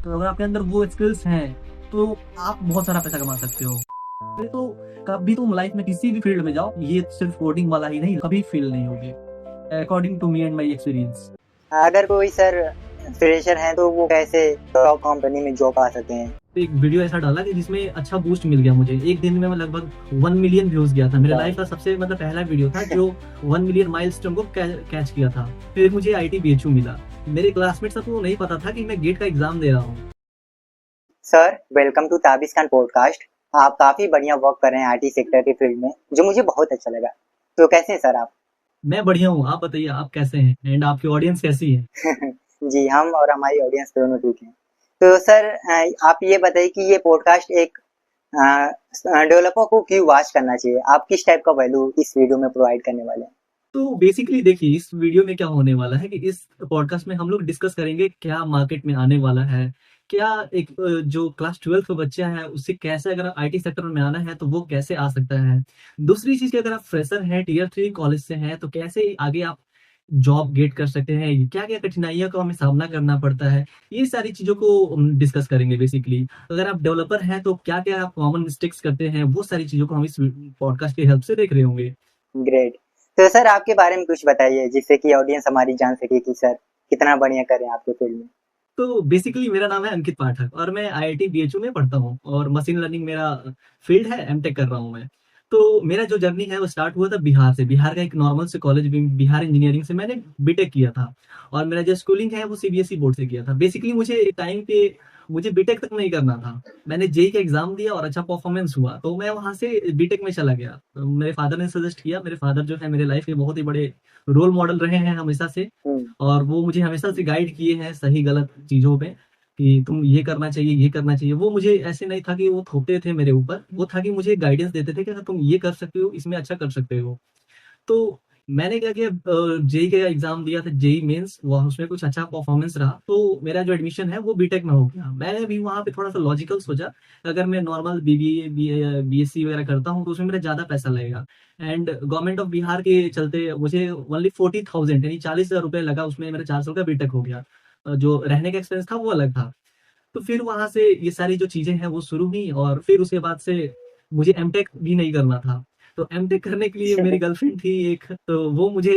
तो अगर आपके अंदर वो स्किल्स हैं तो आप बहुत सारा पैसा कमा सकते हो। ये तो कभी तुम लाइफ में किसी भी फील्ड में जाओ, ये सिर्फ कोडिंग वाला ही नहीं, कभी फेल नहीं होगे, according to me and my experience. अगर कोई सर फ्रेशर है तो वो कैसे टॉप कंपनी में जॉब आ सकते हैं? एक वीडियो ऐसा डाला कि जिसमें अच्छा बूस्ट मिल गया मुझे। एक दिन में मैं लगभग 1 मिलियन व्यूज गया था। मेरे लाइफ का सबसे पहला वीडियो था जो 1 मिलियन माइलस्टोन को कैच किया था। फिर मुझे आईटी बीएचयू मिला। मेरे क्लासमेट्स को नहीं पता था कि मैं गेट का एग्जाम दे रहा हूँ। Sir welcome to Tabish Khan podcast. आप काफी बढ़िया वर्क कर रहे हैं आईटी सेक्टर के फील्ड में, जो मुझे बहुत अच्छा लगा। तो कैसे हैं सर आप? मैं बढ़िया हूँ, आप बताइए आप कैसे हैं एंड आपकी ऑडियंस कैसी है? जी, हम और हमारी ऑडियंस दोनों ठीक हैं। तो सर आप ये बताइए कि ये पॉडकास्ट एक डेवलपर को क्यों वॉच करना चाहिए? आप किस टाइप का वैल्यू इस वीडियो में प्रोवाइड करने वाले हैं? तो बेसिकली देखिए, इस वीडियो में क्या होने वाला है कि इस पॉडकास्ट में हम लोग डिस्कस करेंगे क्या मार्केट में आने वाला है, क्या एक जो क्लास 12 का बच्चा है उससे कैसे, अगर आईटी सेक्टर में आना है तो वो कैसे आ सकता है। दूसरी चीज कि अगर आप फ्रेशर हैं, टियर 3 कॉलेज से हैं, तो कैसे आगे आप जॉब गेट कर सकते हैं, क्या क्या कठिनाइयों का हमें सामना करना पड़ता है। ये सारी चीजों को हम डिस्कस करेंगे बेसिकली। अगर आप डेवलपर हैं तो क्या क्या आप कॉमन मिस्टेक्स करते हैं, वो सारी चीजों को हम इस पॉडकास्ट की हेल्प से देख रहे होंगे। ग्रेट। तो सर आपके बारे में कुछ बताइए जिससे कि ऑडियंस हमारी जान सके कि सर कितना बढ़िया कर रहे हैं आपके फील्ड में। तो बेसिकली मेरा नाम है अंकित पाठक और मैं आईआईटी बीएचयू में पढ़ता हूँ और मशीन लर्निंग मेरा फील्ड है, एमटेक कर रहा हूँ मैं। तो मेरा जो जर्नी है वो स्टार्ट हुआ था बिहार से। बिहार का एक नॉर्मल से कॉलेज, बिहार इंजीनियरिंग से मैंने बीटेक किया था। और मेरा जो स्कूलिंग है वो सीबीएसई बोर्ड से किया था। बेसिकली मुझे टाइम पे मुझे बीटेक तक नहीं करना था। मैंने जेई का एग्जाम दिया और अच्छा परफॉर्मेंस हुआ तो मैं वहां से बीटेक में चला गया। तो मेरे फादर ने सजेस्ट किया। मेरे फादर जो है मेरे लाइफ के बहुत ही बड़े रोल मॉडल रहे हैं हमेशा से। और वो मुझे हमेशा से गाइड किए हैं सही गलत चीज़ों पे कि तुम ये करना चाहिए, ये करना चाहिए। वो मुझे ऐसे नहीं था कि वो थोपते थे मेरे ऊपर, वो था कि मुझे गाइडेंस देते थे कि अगर तुम ये कर सकते हो, इसमें अच्छा कर सकते हो। तो मैंने क्या किया, जेईई का एग्जाम दिया था, जेईई मेंस, वह उसमें कुछ अच्छा परफॉर्मेंस रहा तो मेरा जो एडमिशन है वो बीटेक में हो गया। मैंने भी वहाँ पे थोड़ा सा लॉजिकल सोचा, अगर मैं नॉर्मल बीबीए बीएससी वगैरह करता हूँ तो उसमें मेरा ज्यादा पैसा लगेगा। एंड गवर्नमेंट ऑफ बिहार के चलते मुझे ओनली 40,000 यानी 40,000 रुपये लगा, उसमें मेरा 4 साल का बीटेक हो गया। जो रहने का एक्सपेंस था वो अलग था। तो फिर वहां से ये सारी जो चीजें हैं वो शुरू हुई और फिर उसके बाद से मुझे एमटेक भी नहीं करना था। तो एमटेक करने के लिए मेरी गर्लफ्रेंड थी एक, तो वो मुझे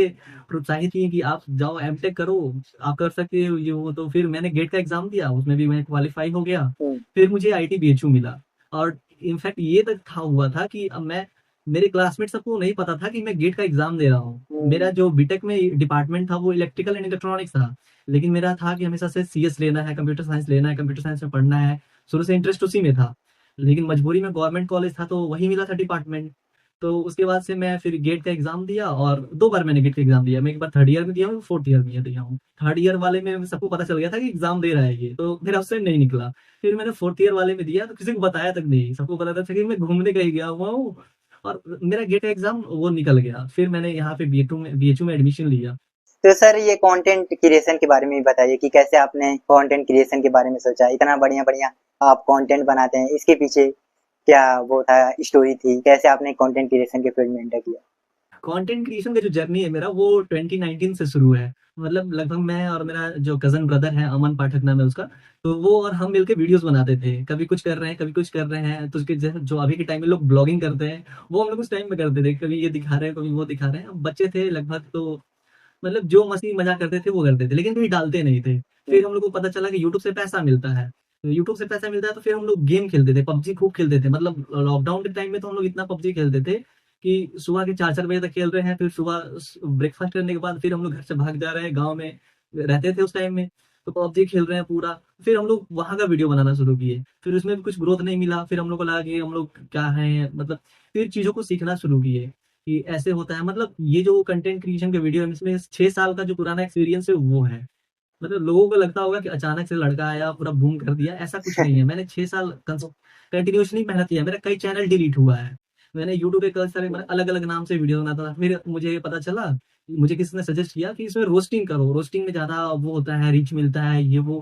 प्रोत्साहित की कि आप जाओ एमटेक करो, आप कर सकते हो ये वो। तो फिर मैंने गेट का एग्जाम दिया, उसमें भी मैं क्वालिफाई हो गया। फिर मुझे आईटी बीएचयू मिला। और इनफैक्ट ये तक था हुआ था कि अब मैं, मेरे क्लासमेट सबको नहीं पता था कि मैं गेट का एग्जाम दे रहा हूँ। मेरा जो बीटेक में डिपार्टमेंट था वो इलेक्ट्रिकल एंड इलेक्ट्रॉनिक्स था। लेकिन मेरा था कि हमेशा से सीएस लेना है, कंप्यूटर साइंस लेना है, कंप्यूटर साइंस में पढ़ना है। शुरू से इंटरेस्ट उसी में था। लेकिन मजबूरी में गवर्नमेंट कॉलेज था तो वही मिला था डिपार्टमेंट। तो उसके बाद से मैं फिर गेट का एग्जाम दिया और 2 बार मैंने गेट का एग्जाम दिया। मैं एक बार थर्ड ईयर में दिया हूँ, फोर्थ ईयर में दिया हूँ। थर्ड ईयर वाले में सबको पता चल गया था कि एग्जाम दे रहा है ये, तो मेरा उससे नहीं निकला। फिर मैंने फोर्थ ईयर वाले में दिया तो किसी को बताया तक नहीं, सबको पता था कि मैं घूमने कहीं गया हुआ हूँ। और मेरा गेट का एग्जाम वो निकल गया। फिर मैंने यहाँ पे बीएचयू में एडमिशन लिया। तो सर ये कंटेंट क्रिएशन के बारे में भी बताइए कि कैसे आपने कंटेंट क्रिएशन के बारे में सोचा? इतना बढ़िया बढ़िया आप कंटेंट बनाते हैं, इसके पीछे क्या वो था, स्टोरी थी, कैसे आपने कंटेंट क्रिएशन के फील्ड में एंटर किया? कंटेंट क्रिएशन का जो जर्नी है मेरा वो 2019 से शुरू है। मतलब लगभग मैं और मेरा जो कज़न ब्रदर है, अमन पाठक नाम है उसका, तो वो और हम मिलके वीडियोज़ बनाते थे। कभी कुछ कर रहे हैं, कभी कुछ कर रहे हैं। तो उसके जैसे जो अभी के टाइम में लोग ब्लॉगिंग करते हैं, वो हम लोग उस टाइम में करते थे। कभी ये दिखा रहे हैं, कभी वो दिखा रहे हैं। हम बच्चे थे लगभग, तो मतलब जो मस्ती मज़ाक करते थे वो करते थे, लेकिन कभी डालते नहीं थे। फिर हम लोग को पता चला कि यूट्यूब से पैसा मिलता है। तो यूट्यूब से पैसा मिलता है तो फिर हम लोग गेम खेलते थे, पबजी खूब खेलते थे। मतलब लॉकडाउन के टाइम में तो हम लोग इतना पबजी खेलते थे कि सुबह के 4-4 बजे तक खेल रहे हैं। फिर सुबह ब्रेकफास्ट करने के बाद फिर हम लोग घर से भाग जा रहे हैं, गाँव में रहते थे उस टाइम में। तो पबजी खेल रहे हैं पूरा। फिर हम लोग वहाँ का वीडियो बनाना शुरू किए। फिर उसमें भी कुछ ग्रोथ नहीं मिला। फिर हम लोग को लगा कि हम लोग क्या हैं, मतलब फिर चीज़ों को सीखना शुरू किए कि ऐसे होता है। मतलब ये जो कंटेंट क्रिएशन के वीडियो है इसमें 6 साल का जो पुराना एक्सपीरियंस है वो है। मतलब लोगों को लगता होगा कि अचानक से लड़का आया पूरा बूम कर दिया, ऐसा कुछ नहीं है। मैंने 6 साल कंटिन्यूअसली मेहनत किया। मेरा कई चैनल डिलीट हुआ है। मैंने यूट्यूब पे कई सारे मतलब अलग-अलग नाम से वीडियो बनाता था। फिर मुझे पता चला, मुझे किसी ने सजेस्ट किया कि इसमें रोस्टिंग करो, रोस्टिंग में ज़्यादा वो होता है, रीच मिलता है, ये वो।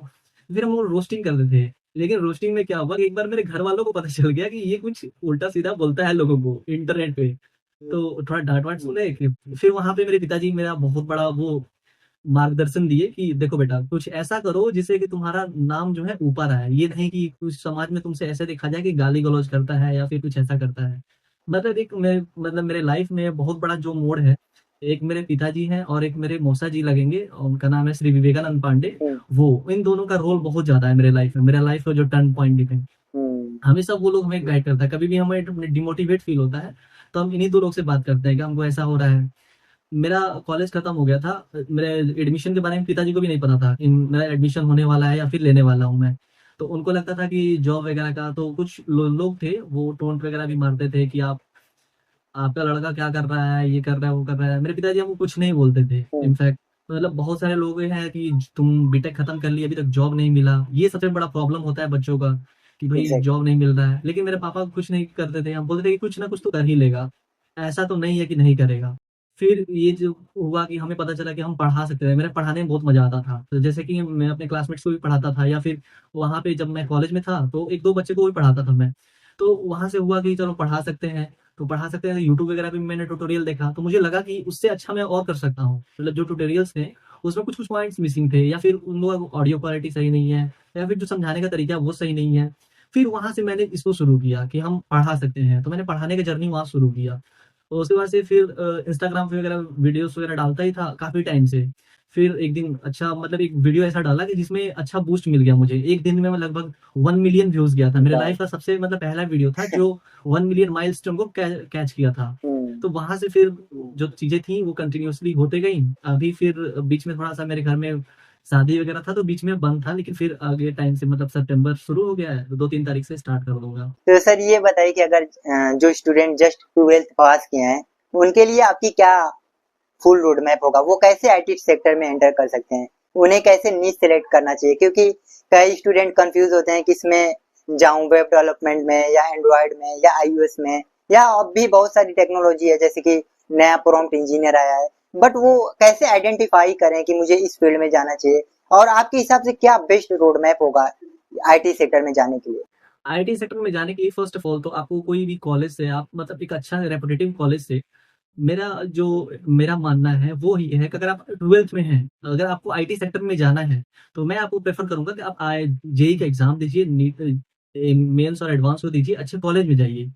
फिर हम लोग रोस्टिंग करते थे। लेकिन रोस्टिंग में क्या हुआ कि एक बार मेरे घर वालों को पता चल गया कि ये कुछ उल्टा-सीधा बोलता है लोगों को इंटरनेट पे। तो थोड़ा डाँट-वाँट सुने कि फिर वहाँ पे मेरे पिताजी मेरा बहुत बड़ा वो मार्गदर्शन दिए कि देखो बेटा कुछ ऐसा करो जिससे कि तुम्हारा नाम जो है ऊपर आए, ये नहीं कि कुछ समाज में तुमसे ऐसे देखा जाए कि गाली गलौज करता है या फिर कुछ ऐसा करता है। मतलब एक मैं मतलब मेरे लाइफ में बहुत बड़ा जो मोड़ है, एक मेरे पिताजी हैं और एक मेरे मौसा जी लगेंगे, उनका नाम है श्री विवेकानंद पांडे। हुँ, वो इन दोनों का रोल बहुत ज्यादा है मेरे लाइफ में, मेरा लाइफ का जो टर्न पॉइंट है। हुँ, हमेशा वो लोग हमें गाइड करता है, कभी भी हमें डिमोटिवेट फील होता है तो हम इन्हीं दो लोग से बात करते हैं कि हमको ऐसा हो रहा है। मेरा कॉलेज खत्म हो गया था, मेरे एडमिशन के बारे में पिताजी को भी नहीं पता था कि मेरा एडमिशन होने वाला है या फिर लेने वाला हूँ मैं। तो उनको लगता था कि जॉब वगैरह का, तो कुछ लोग थे वो टोंट वगैरह भी मारते थे कि आप आपका लड़का क्या कर रहा है, ये कर रहा है, वो कर रहा है। मेरे पिताजी हमको कुछ नहीं बोलते थे। हुँ, इनफैक्ट मतलब बहुत सारे लोग हैं कि तुम बीटेक खत्म कर लिए, अभी तक जॉब नहीं मिला। ये सबसे बड़ा प्रॉब्लम होता है बच्चों का कि भाई एग्ज़ैक्टली। जॉब नहीं मिल रहा है। लेकिन मेरे पापा कुछ नहीं करते थे, हम बोलते थे कि कुछ ना कुछ तो कर ही लेगा, ऐसा तो नहीं है कि नहीं करेगा। फिर ये जो हुआ कि हमें पता चला कि हम पढ़ा सकते हैं, मेरे पढ़ाने में बहुत मजा आता था। तो जैसे कि मैं अपने क्लासमेट्स को भी पढ़ाता था, या फिर वहाँ पे जब मैं कॉलेज में था तो एक दो बच्चे को भी पढ़ाता था मैं। तो वहाँ से हुआ कि चलो पढ़ा सकते हैं, तो पढ़ा सकते हैं। यूट्यूब वगैरह पे भी मैंने ट्यूटोरियल देखा, तो मुझे लगा कि उससे अच्छा मैं और कर सकता हूँ। मतलब जो ट्यूटोरियल्स थे, उसमें कुछ-कुछ पॉइंट्स मिसिंग थे, या फिर उन लोगों की ऑडियो क्वालिटी सही नहीं है, या फिर जो समझाने का तरीका है वो सही नहीं है। फिर वहाँ से मैंने इसको शुरू किया कि हम पढ़ा सकते हैं, तो मैंने पढ़ाने का जर्नी वहाँ शुरू किया। तो उसके बाद से फिर इंस्टाग्राम पे वगैरह वीडियोज़ वगैरह डालता ही था काफ़ी टाइम से। फिर एक दिन अच्छा मतलब एक वीडियो ऐसा डाला कि जिसमें अच्छा बूस्ट मिल गया मुझे। एक दिन में मैं लगभग 1 मिलियन व्यूज़ गया था। मेरे वाओ! लाइफ़ का सबसे मतलब पहला वीडियो था जो 1 मिलियन माइलस्टोन को कैच किया था। हुँ, तो वहाँ से फिर जो चीज़ें थी वो कंटिन्यूअसली होते गईं। अभी फिर बीच में थोड़ा-सा मेरे घर में शादी वगैरह था तो बीच में बंद था, लेकिन फिर आगे टाइम से मतलब सितंबर शुरू हो गया है, तो 2-3 तारीख से स्टार्ट कर दूँगा। तो सर ये बताइए कि अगर जो स्टूडेंट जस्ट 12th पास किए हैं, उनके लिए आपकी क्या फुल रोड मैप होगा? वो कैसे आईटी सेक्टर में एंटर कर सकते हैं? उन्हें कैसे नीश सेलेक्ट करना चाहिए? क्योंकि कई स्टूडेंट कन्फ्यूज़ होते हैं कि इसमें जाऊँ वेब डेवलपमेंट में या एंड्रॉयड में या आईओएस में या अब भी बहुत सारी टेक्नोलॉजी है जैसे कि नया प्रॉम्प्ट इंजीनियर आया है। बट वो कैसे आइडेंटिफ़ाई करें कि मुझे इस फील्ड में जाना चाहिए? और आपके हिसाब से क्या बेस्ट रोड मैप होगा आईटी सेक्टर में जाने के लिए? आईटी सेक्टर में जाने के लिए फ़र्स्ट ऑफ ऑल तो आपको कोई भी कॉलेज से आप मतलब एक अच्छा रेपुटेटिव कॉलेज से, मेरा जो मेरा मानना है वो ये है कि अगर आप 12th में हैं, अगर आपको आईटी सेक्टर में जाना है, तो मैं आपको प्रेफ़र करूँगा कि आप जेईई का एग्ज़ाम दीजिए, नीट मेंस और एडवांस को दीजिए, अच्छे कॉलेज में जाइए।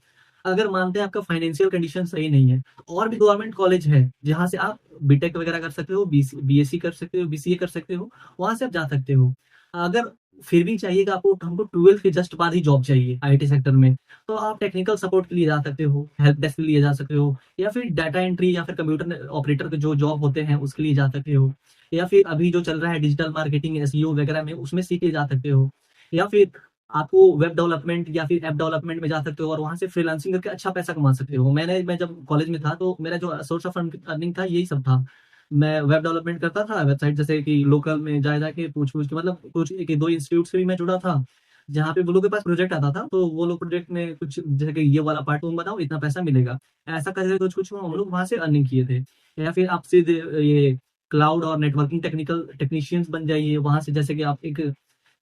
अगर मानते हैं आपका फाइनेंशियल कंडीशन सही नहीं है, तो और भी गवर्नमेंट कॉलेज है, जहाँ से आप बीटेक वगैरह कर सकते हो, बीएससी कर सकते हो, बीसीए कर सकते हो, वहाँ से आप जा सकते हो। अगर फिर भी चाहिए कि आपको हमको 12th के जस्ट बाद ही जॉब चाहिए आईटी सेक्टर में, तो आप टेक्निकल सपोर्ट के लिए जा सकते हो, हेल्प डेस्क के लिए जा सकते हो, या फिर डाटा एंट्री या फिर कंप्यूटर ऑपरेटर के जो जॉब होते हैं उसके लिए जा सकते हो, या फिर अभी जो चल रहा है डिजिटल मार्केटिंग एसईओ वगैरह में उसमें सीख के जा सकते हो, या फिर आपको वेब डेवलपमेंट या फिर ऐप डेवलपमेंट में जा सकते हो और वहाँ से फ्रीलांसिंग करके अच्छा पैसा कमा सकते हो। मैं जब कॉलेज में था तो मेरा जो सोर्स ऑफ अर्निंग था यही सब था। मैं वेब डेवलपमेंट करता था, वेबसाइट जैसे कि लोकल में जा के पूछ-पूछ के, मतलब कुछ 1-2 इंस्टीट्यूट से भी मैं जुड़ा था, जहाँ पे वो लोग के पास प्रोजेक्ट आता था, तो वो लोग प्रोजेक्ट में कुछ जैसे कि ये वाला पार्ट तुम बनाओ, इतना पैसा मिलेगा। ऐसा करके कुछ-कुछ हम लोग वहाँ से अर्निंग किए थे। या फिर आप सीधे ये क्लाउड और नेटवर्किंग टेक्नीशियंस बन जाइए वहाँ से, जैसे कि आप एक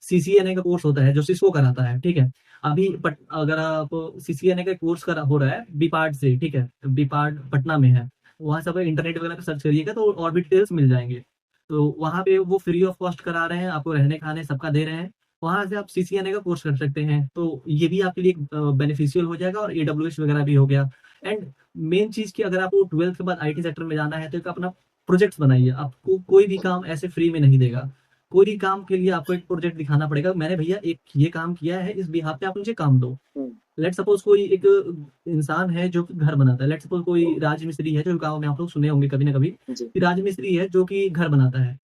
सीसीएनए का कोर्स होता है जो सिस्को कराता है, ठीक है? अभी अगर आप सीसीएनए का कोर्स करा हो रहा है बीपार्ट से, ठीक है? बीपार्ट पटना में है। वहाँ से आप इंटरनेट वगैरह पे सर्च करिएगा तो और भी डिटेल्स मिल जाएँगे। तो वहाँ पे वो फ्री ऑफ कॉस्ट करा रहे हैं, आपको रहने-खाने सबका दे रहे हैं। वहाँ से आप सीसीएनए का कोर्स कर सकते हैं, तो ये भी आपके लिए बेनिफिशियल हो जाएगा, और एडब्ल्यूएस वगैरह भी हो गया। एंड मेन चीज़ कि अगर आपको 12th के बाद आईटी सेक्टर में जाना है, तो एक अपना प्रोजेक्ट्स बनाइए। आपको कोई भी काम ऐसे फ्री में नहीं देगा। कोई भी काम के लिए आपको एक प्रोजेक्ट दिखाना पड़ेगा, मैंने भैया एक ये काम किया है, इस बिहाफ़ पे आप मुझे काम दो। हुँ, लेट्स सपोज़ कोई एक इंसान है जो कि घर बनाता है। लेट्स सपोज़ कोई राजमिस्त्री है, जो गाँव में आप लोग सुने होंगे कभी ना कभी, जी। कि राजमिस्त्री है जो कि घर बनाता है।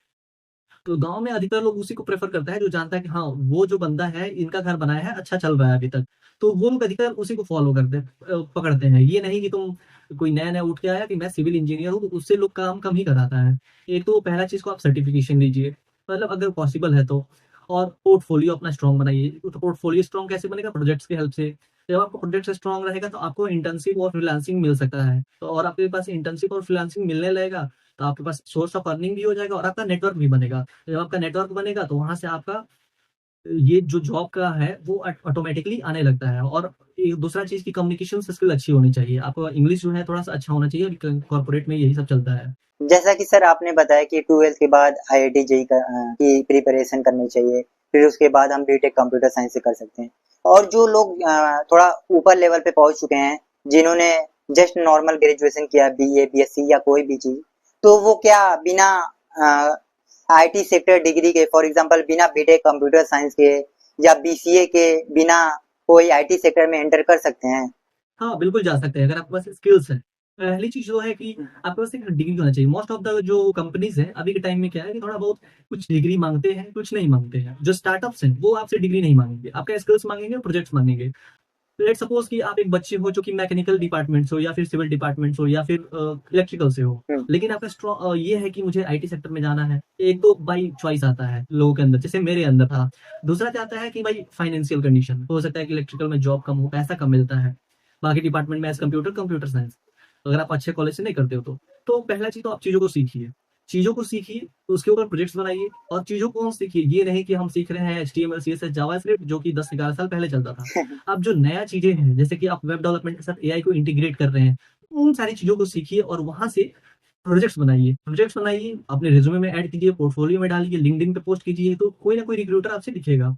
तो गाँव में अधिकतर लोग उसी को प्रेफ़र करता है जो जानता है कि हाँ, वो जो बंदा है इनका घर बनाया है, अच्छा चल रहा है अभी तक। तो वो लोग अधिकतर उसी को फ़ॉलो करते हैं, पकड़ते हैं। ये नहीं कि तुम कोई नया-नया उठ के आया कि मैं सिविल इंजीनियर हूँ, तो उससे लोग काम कम ही कराता है। एक तो पहला चीज़ को आप सर्टिफ़िकेशन लीजिए, मतलब अगर पॉसिबल है तो। और पोर्टफ़ोलियो अपना स्ट्रॉन्ग बनाइए। तो पोर्टफ़ोलियो स्ट्रॉन्ग कैसे बनेगा? प्रोजेक्ट्स की हेल्प से। जब आपका प्रोजेक्ट स्ट्रॉन्ग रहेगा तो आपको इंटर्नशिप और फ्रीलांसिंग मिल सकता है। तो और आपके पास इंटर्नशिप और फ्रीलांसिंग मिलने लगेगा, तो आपके पास सोर्स ऑफ अर्निंग भी हो जाएगा और आपका नेटवर्क भी बनेगा। जब आपका नेटवर्क बनेगा तो वहाँ से आपका ये जो जॉब का है वो ऑटोमैटिकली आने लगता है। और दूसरा चीज़ की कम्युनिकेशन स्किल अच्छी होनी चाहिए। आपका इंग्लिश जो है थोड़ा-सा अच्छा होना चाहिए, कॉर्पोरेट में यही सब चलता है। जैसा कि सर आपने बताया कि 12th के बाद आईआईटी जेईई की प्रिपरेशन करनी चाहिए, फिर उसके बाद हम बीटेक कंप्यूटर साइंस से कर सकते हैं। और जो लोग थोड़ा ऊपर लेवल पे पहुंच चुके हैं, जिन्होंने जस्ट नॉर्मल ग्रेजुएशन किया, बीए बीएससी या कोई भी चीज, तो वो क्या बिना आईटी सेक्टर डिग्री के, फॉर एग्जांपल बिना बीटेक कंप्यूटर साइंस के या बीसीए के, बिना कोई आईटी सेक्टर में एंटर कर सकते हैं? हाँ, बिल्कुल जा सकते हैं अगर आपके पास स्किल्स हैं। पहली चीज़ जो है कि आपके पास एक डिग्री होना चाहिए। मोस्ट ऑफ द जो कंपनीज़ हैं, अभी के टाइम में क्या है कि थोड़ा बहुत कुछ डिग्री माँगते हैं, कुछ नहीं माँगते हैं। जो स्टार्टअप्स हैं, वो आपसे डिग्री नहीं माँगेंगे, आपका स्किल्स माँगेंगे, प्रोजेक्ट्स माँगेंगे। लेट्स सपोज़ कि आप एक बच्चे हो जो कि मैकेनिकल डिपार्टमेंट से हो या फिर सिविल डिपार्टमेंट से हो या फिर इलेक्ट्रिकल से हो। हम्म। लेकिन आपका ये है कि मुझे आईटी सेक्टर में जाना है। एक तो बाय चॉइस आता है लोगों के अंदर, जैसे मेरे अंदर था। दूसरा क्या आता है कि भाई फाइनेंशियल कंडीशन, हो सकता है कि इलेक्ट्रिकल में जॉब कम हो, पैसा कम मिलता है। बाकी डिपार्टमेंट में एज़ कंप्यूटर साइंस, अगर आप अच्छे कॉलेज से नहीं करते हो तो। तो पहला चीज़ तो आप चीज़ों को सीखिए। चीज़ों को सीखिए, उसके ऊपर प्रोजेक्ट्स बनाइए और चीज़ों को सीखिए। ये नहीं कि हम सीख रहे हैं एचटीएमएल, सीएसएस, जावास्क्रिप्ट जो कि 10-11 साल पहले चलता था। अब जो नया चीज़ें हैं, जैसे कि आप वेब डेवलपमेंट के साथ एआई को इंटीग्रेट कर रहे हैं, उन सारी चीज़ों को सीखिए और वहाँ से प्रोजेक्ट्स बनाइए, अपने रिज़्यूमे में ऐड कीजिए, पोर्टफोलियो में डालिए, लिंक्डइन पे पोस्ट कीजिए, तो कोई ना कोई रिक्रूटर आपसे दिखेगा।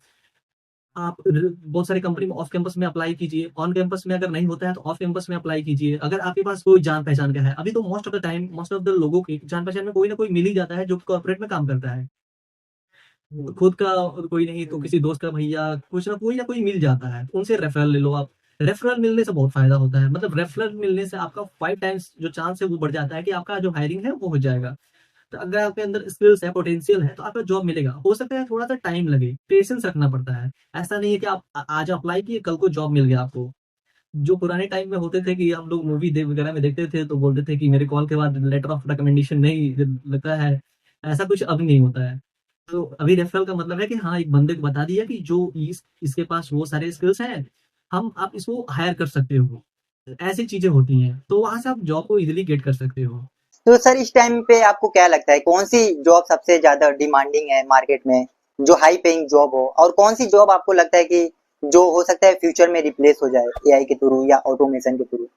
आप बहुत सारी कंपनी में ऑफ कैंपस में अप्लाई कीजिए, ऑन कैंपस में अगर नहीं होता है तो ऑफ कैंपस में अप्लाई कीजिए। अगर आपके पास कोई जान पहचान का है, अभी तो मोस्ट ऑफ द लोगों की जान पहचान में कोई ना कोई मिल ही जाता है जो कॉर्पोरेट में काम करता है। खुद का कोई नहीं तो किसी दोस्त का भैया, कुछ ना कोई मिल जाता है, उनसे रेफरल ले लो आप। रेफरल मिलने से बहुत फायदा होता है, मतलब रेफरल मिलने से आपका 5 टाइम्स जो चांस है वो बढ़ जाता है कि आपका जो हायरिंग है वो हो जाएगा। तो अगर आपके अंदर स्किल्स है, पोटेंशियल है, तो आपका जॉब मिलेगा। हो सकता है थोड़ा-सा टाइम लगे, पेशेंस रखना पड़ता है। ऐसा नहीं है कि आप आज अप्लाई किए, कल को जॉब मिल गया आपको। जो पुराने टाइम में होते थे कि हम लोग मूवी वगैरह में देखते थे, तो बोलते थे कि मेरे कॉल के बाद लेटर ऑफ रिकमेंडेशन नहीं लगता है। ऐसा कुछ अब नहीं होता है। तो अभी रेफरल का मतलब है कि हाँ, एक बंदे को बता दिया कि जो इसके पास वो सारे स्किल्स हैं, हम आप इसको हायर कर सकते हो। ऐसी चीज़ें होती हैं, तो वहाँ से आप जॉब को ईज़िली गेट कर सकते हो। तो सर इस टाइम पे आपको क्या लगता है कौन सी जॉब सबसे ज्यादा डिमांडिंग है मार्केट में, जो हाई पेइंग जॉब हो, और कौन सी जॉब आपको लगता है कि जो हो सकता है फ्यूचर में रिप्लेस हो जाए एआई के थ्रू या ऑटोमेशन के थ्रू?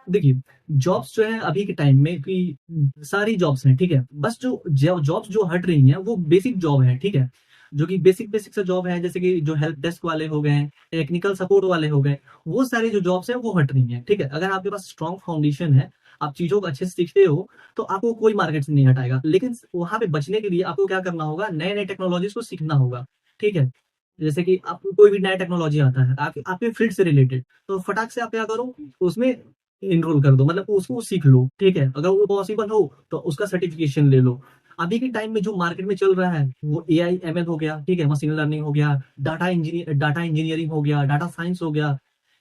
देखिए, जॉब्स जो है अभी के टाइम में कि सारी जॉब्स हैं, ठीक है? बस जो जॉब्स जो हट रही हैं, वो बेसिक जॉब है, ठीक है? जो कि बेसिक बेसिक सा जॉब है, जैसे कि जो हेल्प डेस्क वाले हो गए, टेक्निकल सपोर्ट वाले हो गए, वो सारी जो जॉब्स हैं, वो हट रही हैं, ठीक है? अगर आपके पास स्ट्रॉन्ग फाउंडेशन है, आप चीज़ों को अच्छे से सीखते हो, तो आपको कोई मार्केट से नहीं हटाएगा। लेकिन वहाँ पे बचने के लिए आपको क्या करना होगा, नए-नए टेक्नोलॉजीज़ को सीखना होगा, ठीक है? जैसे कि आपको कोई भी नया टेक्नोलॉजी आता है, आपके फील्ड से रिलेटेड, तो फटाक से आप क्या करो, उसमें एनरोल कर दो, मतलब उसको सीख लो, ठीक है? अगर वो पॉसिबल हो, तो उसका सर्टिफ़िकेशन ले लो। अभी के टाइम में जो मार्केट में चल रहा है, वो एआई, एमएल हो गया, ठीक है? मशीन लर्निंग हो गया, डाटा इंजीनियरिंग हो गया, डाटा साइंस हो गया,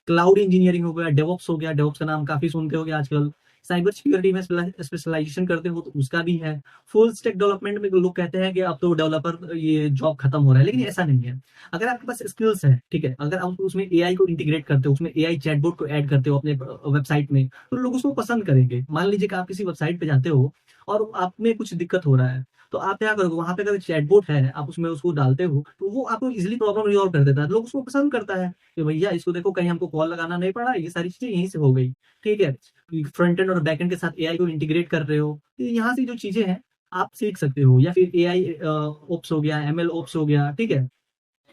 क्लाउड इंजीनियरिंग हो गया, डेवऑप्स हो गया, डेवऑप्स का नाम काफ़ी सुनते होंगे आजकल। साइबर सिक्योरिटी में स्पेशलाइज़ेशन करते हो, तो उसका भी है। फुल स्टैक डेवलपमेंट में लोग कहते हैं कि अब तो डेवलपर ये जॉब खत्म हो रहा है, लेकिन ऐसा नहीं है। अगर आपके पास स्किल्स है, ठीक है? अगर आप उसमें एआई को इंटीग्रेट करते हो, उसमें एआई चैटबॉट को ऐड करते हो अपने वेबसाइट में, तो लोग उसको पसंद करेंगे। मान लीजिए कि आप किसी वेबसाइट पे जाते हो और आप में कुछ दिक्कत हो रहा है, तो आप क्या करोगे, वहाँ पे अगर चैटबॉट है, आप उसमें उसको डालते हो, तो वो आपको ईज़िली प्रॉब्लम रिज़ॉल्व कर देता है। लोग उसको पसंद करता है कि भैया इसको देखो, कहीं हमको कॉल लगाना नहीं पड़ा, ये सारी चीज़ें यहीं से हो गई, ठीक है? फ्रंट एंड और बैक एंड के साथ एआई को इंटीग्रेट कर रहे हो, तो यहाँ से जो चीज़ें हैं, आप सीख सकते हो, या फिर एआई ओप्स हो गया, एमएल ओप्स हो गया, ठीक है?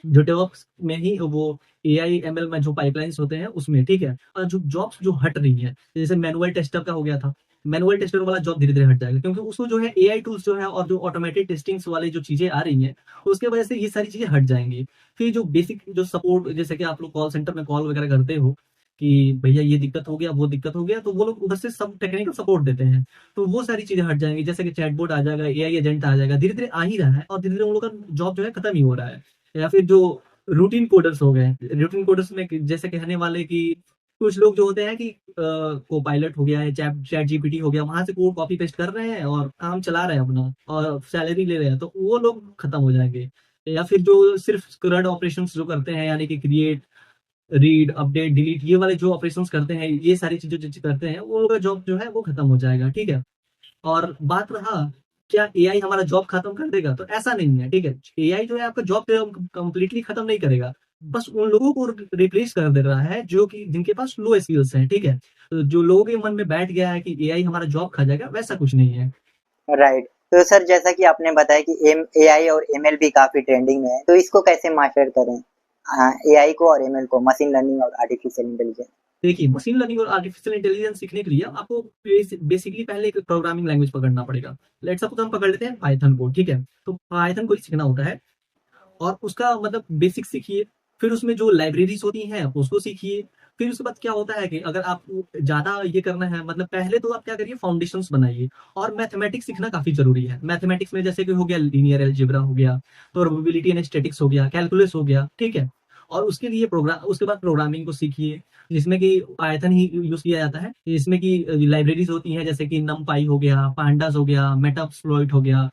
जो डेवऑप्स में ही वो एआई एमएल में जो पाइपलाइंस होते हैं उसमें, ठीक है? और जो जॉब्स जो हट रही हैं, जैसे मैनुअल टेस्टर का हो गया था, मैनुअल टेस्टर वाला जॉब धीरे-धीरे हट जाएगा, क्योंकि उसको जो है एआई टूल्स जो है और जो ऑटोमेटेड टेस्टिंग्स वाली जो चीज़ें आ रही हैं, उसके वजह से ये सारी चीज़ें हट जाएँगी। फिर जो बेसिक जो सपोर्ट, जैसे कि आप लोग कॉल सेंटर में कॉल वगैरह करते हो कि भैया ये दिक्कत हो गया, वो दिक्कत हो गया, तो वो लोग उधर से सब टेक्निकल सपोर्ट देते हैं। तो वो सारी चीज़ें हट जाएँगी, जैसे कि चैटबॉट आ जाएगा, एआई एजेंट आ जाएगा, धीरे-धीरे आ ही रहा है और धीरे-धीरे उन लोगों का जॉब जो है खत्म ही हो रहा है। या फिर जो रूटीन कोडर्स हो गए। रूटीन कोडर्स में जैसे कहने वाले कि कुछ लोग जो होते हैं कि कोपायलट हो गया है, चैट जीपीटी हो गया, वहाँ से कोड कॉपी पेस्ट कर रहे हैं और काम चला रहे हैं अपना और सैलरी ले रहे हैं, तो वो लोग खत्म हो जाएँगे। या फिर जो सिर्फ़ रन ऑपरेशंस जो करते हैं, यानी कि क्रिएट, रीड, अपडेट, डिलीट, ये वाले जो ऑपरेशंस करते हैं, ये सारी चीज़ें जो करते हैं, वो लोग का जॉब जो है वो खत्म हो जाएगा, ठीक है? और बात रहा, क्या एआई हमारा जॉब खत्म कर देगा? तो ऐसा नहीं है, ठीक है? एआई जो है आपका जॉब कंप्लीटली खत्म नहीं करेगा। बस उन लोगों को रिप्लेस कर दे रहा है जो कि जिनके पास लो स्किल्स हैं, ठीक है? तो जो लोगों के मन में बैठ गया है कि एआई हमारा जॉब खा जाएगा, वैसा कुछ नहीं है। राइट। तो सर जैसा कि आपने बताया कि एआई और एमएल भी काफी ट्रेंडिंग में है, तो इसको कैसे मास्टर करें? हाँ, एआई को और एमएल को, मशीन लर्निंग और आर्टिफिशियल इंटेलिजेंस। देखिए, मशीन लर्निंग और आर्टिफिशियल इंटेलिजेंस सीखने के लिए आपको बेसिकली पहले एक प्रोग्रामिंग लैंग्वेज पकड़ना पड़ेगा। लेट्स सपोज़ हम पकड़ लेते हैं पाइथन को, ठीक है? तो पाइथन को ही सीखना होता है और उसका मतलब बेसिक सीखिए, फिर उसमें जो लाइब्रेरीज़ होती हैं उसको सीखिए। फिर उसके बाद क्या होता है कि अगर आपको ज़्यादा ये करना है, मतलब पहले तो आप क्या करिए, फाउंडेशंस बनाइए। और मैथमेटिक्स सीखना काफ़ी ज़रूरी है। मैथमेटिक्स में जैसे कि हो गया लीनियर अलजेब्रा हो गया, प्रोबेबिलिटी एंड स्टैटिस्टिक्स हो गया, कैलकुलस हो गया, ठीक है? और उसके लिए उसके बाद प्रोग्रामिंग को सीखिए, जिसमें कि पाइथन ही यूज़ किया जाता है। जिसमें कि लाइब्रेरीज़ होती हैं जैसे कि नमपाई हो गया, पांडास हो गया, मेटाप्लॉइट हो गया,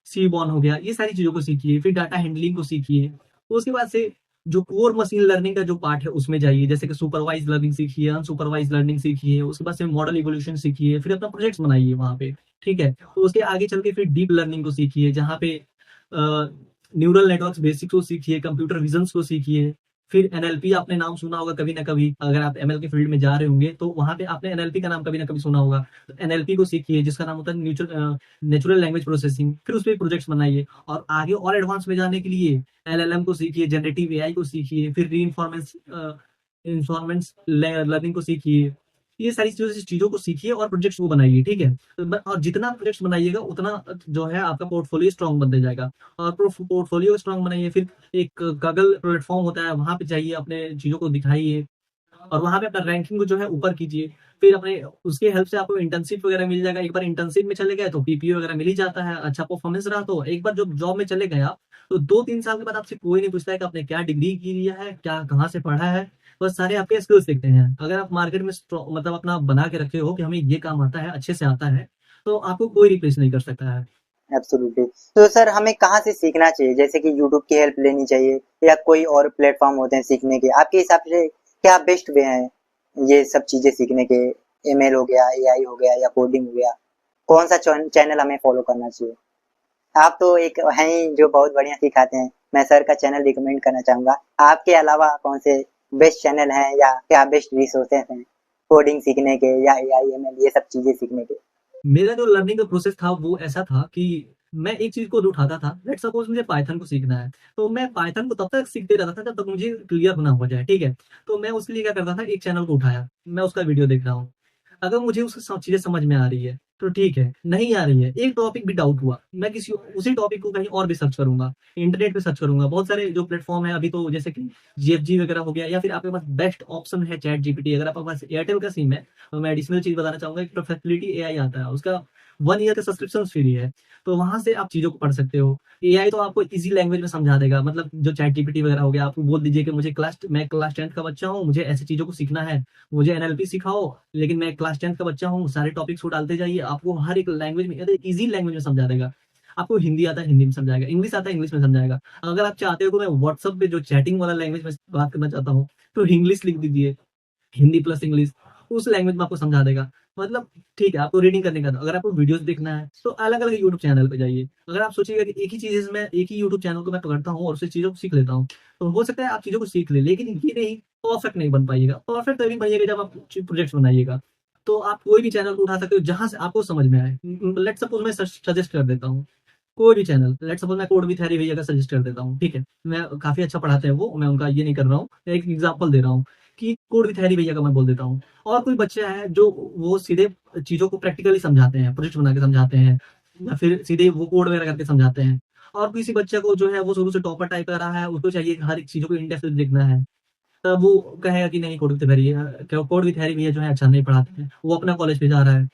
सीबॉन हो गया, ये सारी चीज़ों को सीखिए, फिर डाटा हैंडलिंग को सीखिए। तो उसके बाद से जो कोर मशीन लर्निंग का जो पार्ट है उसमें जाइए, जैसे कि सुपरवाइज़्ड लर्निंग सीखिए, अनसुपरवाइज़्ड लर्निंग सीखिए, उसके बाद से मॉडल इवोल्यूशन सीखिए, फिर अपना प्रोजेक्ट्स बनाइए वहाँ पे, ठीक है? तो उसके आगे चल के फिर डीप लर्निंग को सीखिए, जहाँ पे न्यूरल नेटवर्क्स बेसिक्स को सीखिए, कंप्यूटर विज़न्स को सीखिए, फिर एनएलपी आपने नाम सुना होगा कभी ना कभी, अगर आप एमएल के फील्ड में जा रहे होंगे, तो वहाँ पे आपने एनएलपी का नाम कभी ना कभी सुना होगा। तो एनएलपी को सीखिए, जिसका नाम होता है नेचुरल लैंग्वेज प्रोसेसिंग, फिर उसपे प्रोजेक्ट्स बनाइए। और आगे और एडवांस में जाने के लिए एलएलएम को सीखिए, जनरेटिव एआई को सीखिए, फिर इन्फॉर्मेंट्स लर्निंग को सीखिए। ये सारी चीज़ों को सीखिए और प्रोजेक्ट्स को बनाइए, ठीक है? तो और जितना प्रोजेक्ट्स बनाइएगा उतना जो है आपका पोर्टफोलियो स्ट्रांग बनते जाएगा। और पोर्टफोलियो स्ट्रांग बनाइए, फिर एक गूगल प्लेटफॉर्म होता है, वहाँ पे जाइए, अपने चीज़ों को दिखाइए और वहाँ पे अपना रैंकिंग को जो है ऊपर कीजिए। फिर अपने उसके हेल्प से आपको इंटर्नशिप वगैरह मिल जाएगा। एक बार इंटर्नशिप में चले गए तो पीपीओ वगैरह मिल ही जाता है। अच्छा परफॉर्मेंस रहा तो एक बार जब जॉब में चले गए आप, तो 2-3 साल के बाद आपसे कोई नहीं पूछता है कि आपने क्या डिग्री की लिया है, क्या कहाँ से पढ़ा है। बस सारे आपके स्किल्स देखते हैं। अगर आप मार्केट में मतलब अपना बना के रखे हो कि हमें ये काम आता है, अच्छे से आता है, तो आपको कोई रिप्लेस नहीं कर सकता है। एब्सोल्युटली। तो सर हमें कहाँ से सीखना चाहिए? जैसे कि यूट्यूब की हेल्प लेनी चाहिए या कोई और प्लेटफॉर्म होते हैं सीखने के? आपके हिसाब से क्या बेस्ट वे हैं ये सब चीजें सीखने के? एमएल हो गया, एआई हो गया या कोडिंग हो गया, कौन सा चैनल हमें फॉलो करना चाहिए? आप तो एक हैं ही जो बहुत बढ़िया सिखाते हैं। मैं सर का चैनल रिकमेंड करना चाहूंगा। आपके अलावा कौन से बेस्ट चैनल हैं या क्या बेस्ट रिसोर्सेस हैं कोडिंग सीखने के या एआई एमएल ये सब चीजें सीखने के? मेरा जो लर्निंग का प्रोसेस था वो ऐसा था कि मैं एक चीज़ को उठाता था। लेट्स सपोज़ मुझे पाइथन को सीखना है, तो मैं पाइथन को तब तक सीखते रहता था जब तक मुझे क्लियर ना हो जाए, ठीक है? तो मैं उसके लिए क्या करता था, एक चैनल को उठाया, मैं उसका वीडियो देख रहा हूँ। अगर मुझे उसकी सब चीज़ें समझ में आ रही है, तो ठीक है, नहीं आ रही है, एक टॉपिक भी डाउट हुआ, मैं किसी उसी टॉपिक को कहीं और भी सर्च करूँगा, इंटरनेट पे सर्च करूँगा। बहुत सारे जो प्लेटफ़ॉर्म हैं अभी तो जैसे कि जीएफजी वगैरह हो गया, या फिर आपके पास बेस्ट ऑप्शन है चैट जीपीटी। अगर आपके पास एयरटेल का सिम है, तो मैं एडिशनल चीज़ बताना चाहूँगा, एक परफेक्टिलिटी एआई आता है, उसका 1 ईयर का सब्सक्रिप्शन फ्री है। तो वहाँ से आप चीज़ों को पढ़ सकते हो। एआई तो आपको ईज़ी लैंग्वेज में समझा देगा, मतलब जो चैट जीपीटी वगैरह हो गया, आपको बोल दीजिए कि मैं क्लास 10th का बच्चा हूँ, मुझे ऐसी चीज़ों को सीखना है, मुझे एनएलपी सिखाओ, लेकिन मैं क्लास 10th का बच्चा हूँ, सारे टॉपिक्स को डालते जाइए, आपको हर एक लैंग्वेज में अरे ईज़ी लैंग्वेज में समझा देगा। आपको हिंदी आता है, हिंदी में समझाएगा, इंग्लिश आता है, इंग्लिश में समझाएगा। अगर आप चाहते हो कि मैं व्हाट्सएप पे जो चैटिंग वाला लैंग्वेज में बात करना चाहता हूँ, तो इंग्लिश लिख दीजिए। हिंदी प्लस इंग्लिश, उस लैंग्वेज में आपको समझा देगा। मतलब ठीक है, आपको रीडिंग करने का था, अगर आपको वीडियोज़ देखना है, तो अलग-अलग यूट्यूब चैनल पे जाइए। अगर आप सोचिएगा कि एक ही चीज़ मैं एक ही यूट्यूब चैनल को मैं पकड़ता हूँ और उससे चीज़ों को सीख लेता हूँ, तो हो सकता है आप चीज़ों को सीख लें, लेकिन ये नहीं, परफेक्ट नहीं बन पाइएगा। परफेक्ट तभी बनिएगा जब आप प्रोजेक्ट्स बनाइएगा। तो आप कोई भी चैनल को उठा सकते हो जहाँ से आपको समझ में आए। लेट्स सपोज़ मैं सजेस्ट कर देता हूँ, कोई भी चैनल, लेट्स सपोज़ मैं कोड विथ हैरी भैया का सजेस्ट कर देता हूँ, ठीक है? मैं काफ़ी अच्छा पढ़ाते हैं वो, मैं उनका ये नहीं कर रहा हूँ, मैं एक एग्ज़ाम्पल दे रहा हूँ कि कोड विथ हैरी भैया का मैं बोल देता हूँ। और कोई बच्चा है जो वो सीधे चीज़ों को प्रैक्टिकली समझाते हैं, प्रोजेक्ट बना के समझाते हैं, या फिर सीधे वो कोड वगैरह करके समझाते हैं। और किसी बच्चे को जो है वो शुरू से टॉपर टाइप का रहा है, उसको चाहिए कि हर एक चीज़ों को इन डेप्थ देखना है। तब वो कहेगा कि नहीं, कोड विथ हैरी भैया जो है अच्छा नहीं पढ़ाते हैं, वो अपना कॉलेज पे जा रहा है।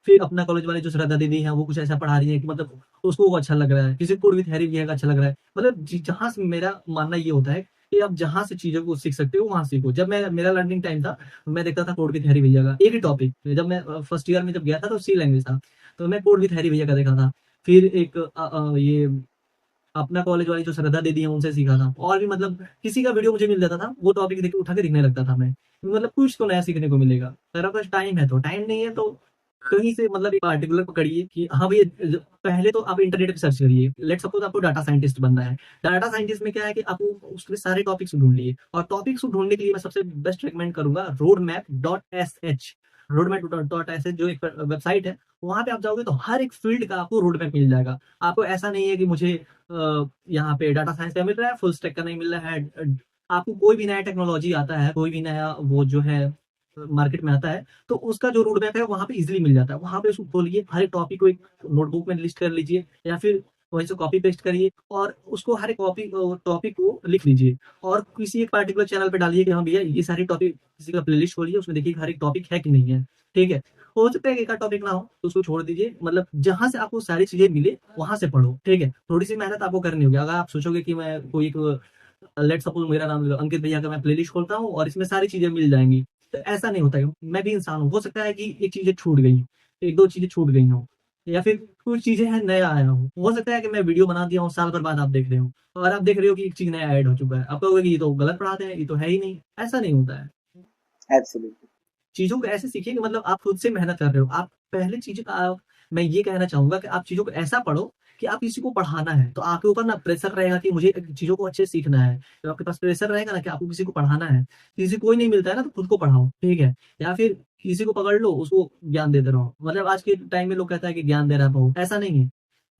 फिर अपना कॉलेज वाली जो श्रद्धा दीदी हैं, वो कुछ ऐसा पढ़ा रही हैं कि मतलब उसको वो अच्छा लग रहा है, किसी को कोड विथ हैरी भैया का अच्छा लग रहा है। मतलब जहाँ से मेरा मानना ये होता है कि आप जहाँ से चीज़ों को सीख सकते हो, वहाँ सीखो। जब मैं मेरा लर्निंग टाइम था, मैं देखता था कोड विथ हैरी भैया का, एक ही टॉपिक। जब मैं फर्स्ट ईयर में जब गया था तो सी लैंग्वेज था, तो मैं कोड विथ हैरी भैया का देखा था। फिर एक ये अपना कॉलेज वाली जो श्रद्धा दीदी हैं, उनसे सीखा था। और भी मतलब किसी का वीडियो मुझे मिल जाता था, वो टॉपिक देख के उठा के देखने लगता था मैं। मतलब कुछ तो नया सीखने को मिलेगा। अगर आपके पास टाइम है तो, टाइम नहीं है तो कहीं से मतलब एक पार्टिकुलर पकड़िए कि हाँ भैया, पहले तो आप इंटरनेट पे सर्च करिए। लेट सपोज आपको डाटा साइंटिस्ट बनना है। डाटा साइंटिस्ट में क्या है कि आपको उसके सारे टॉपिक्स ढूंढ लिए, और टॉपिक्स को ढूंढने के लिए मैं सबसे बेस्ट रिकमेंड करूंगा road map dot S H. Road map dot S H जो एक वेबसाइट है, वहां पे आप जाओगे तो हर एक फील्ड का आपको रोड मैप मिल जाएगा। आपको ऐसा नहीं है कि मुझे यहाँ पे डाटा साइंस का मिल रहा है, फुल स्टैक का नहीं मिल रहा है। आपको कोई भी नया टेक्नोलॉजी आता है, कोई भी नया वो जो है मार्केट में आता है, तो उसका जो रोड मैप है वहाँ पे इजीली मिल जाता है। वहाँ पे उसको खोलिए, हर एक टॉपिक को एक नोटबुक में लिस्ट कर लीजिए, या फिर वहीं से कॉपी पेस्ट करिए और उसको हर एक टॉपिक को लिख लीजिए, और किसी एक पार्टिकुलर चैनल पे डालिए कि हाँ भैया ये सारी टॉपिक, किसी का प्लेलिस्ट खोलिए, उसमें देखिए हर एक टॉपिक है कि नहीं है। ठीक है, हो सकता है कि एक आध टॉपिक ना हो तो उसको छोड़ दीजिए, मतलब जहां से आपको सारी चीजें मिले वहां से पढ़ो। ठीक है, थोड़ी सी मेहनत आपको करनी होगी। अगर आप सोचोगे कि मैं कोई एक, लेट सपोज मेरा नाम अंकित भैया का, मैं प्लेलिस्ट खोलता हूँ और इसमें सारी चीजें मिल जाएंगी, तो ऐसा नहीं होता है। मैं भी इंसान हूँ, हो सकता है कि एक चीजें छूट गई, एक दो चीजें छूट गई हो, या फिर कुछ चीजें हैं नया आया हो सकता है कि मैं वीडियो बना दिया हूँ, साल भर बाद आप देख रहे हो और आप देख रहे हो कि एक चीज नया ऐड हो चुका है, आप कहोगे कि ये तो गलत पढ़ाते हैं, ये तो है ही नहीं। ऐसा नहीं होता है। एब्सोल्युटली। चीज़ों को ऐसे सीखिए कि मतलब आप खुद से मेहनत कर रहे हो। आप पहले चीज़ें का मैं ये कहना चाहूँगा कि आप चीज़ों को ऐसा पढ़ो कि आप किसी को पढ़ाना है, तो आपके ऊपर ना प्रेशर रहेगा कि मुझे चीज़ों को अच्छे से सीखना है। तो आपके पास प्रेशर रहेगा ना कि आपको किसी को पढ़ाना है। किसी को कोई नहीं मिलता है ना, तो खुद को पढ़ाओ, ठीक है? या फिर किसी को पकड़ लो, उसको ज्ञान देते रहो। मतलब आज के टाइम में लोग कहता है कि ज्ञान दे रहा है बहुत, ऐसा नहीं है।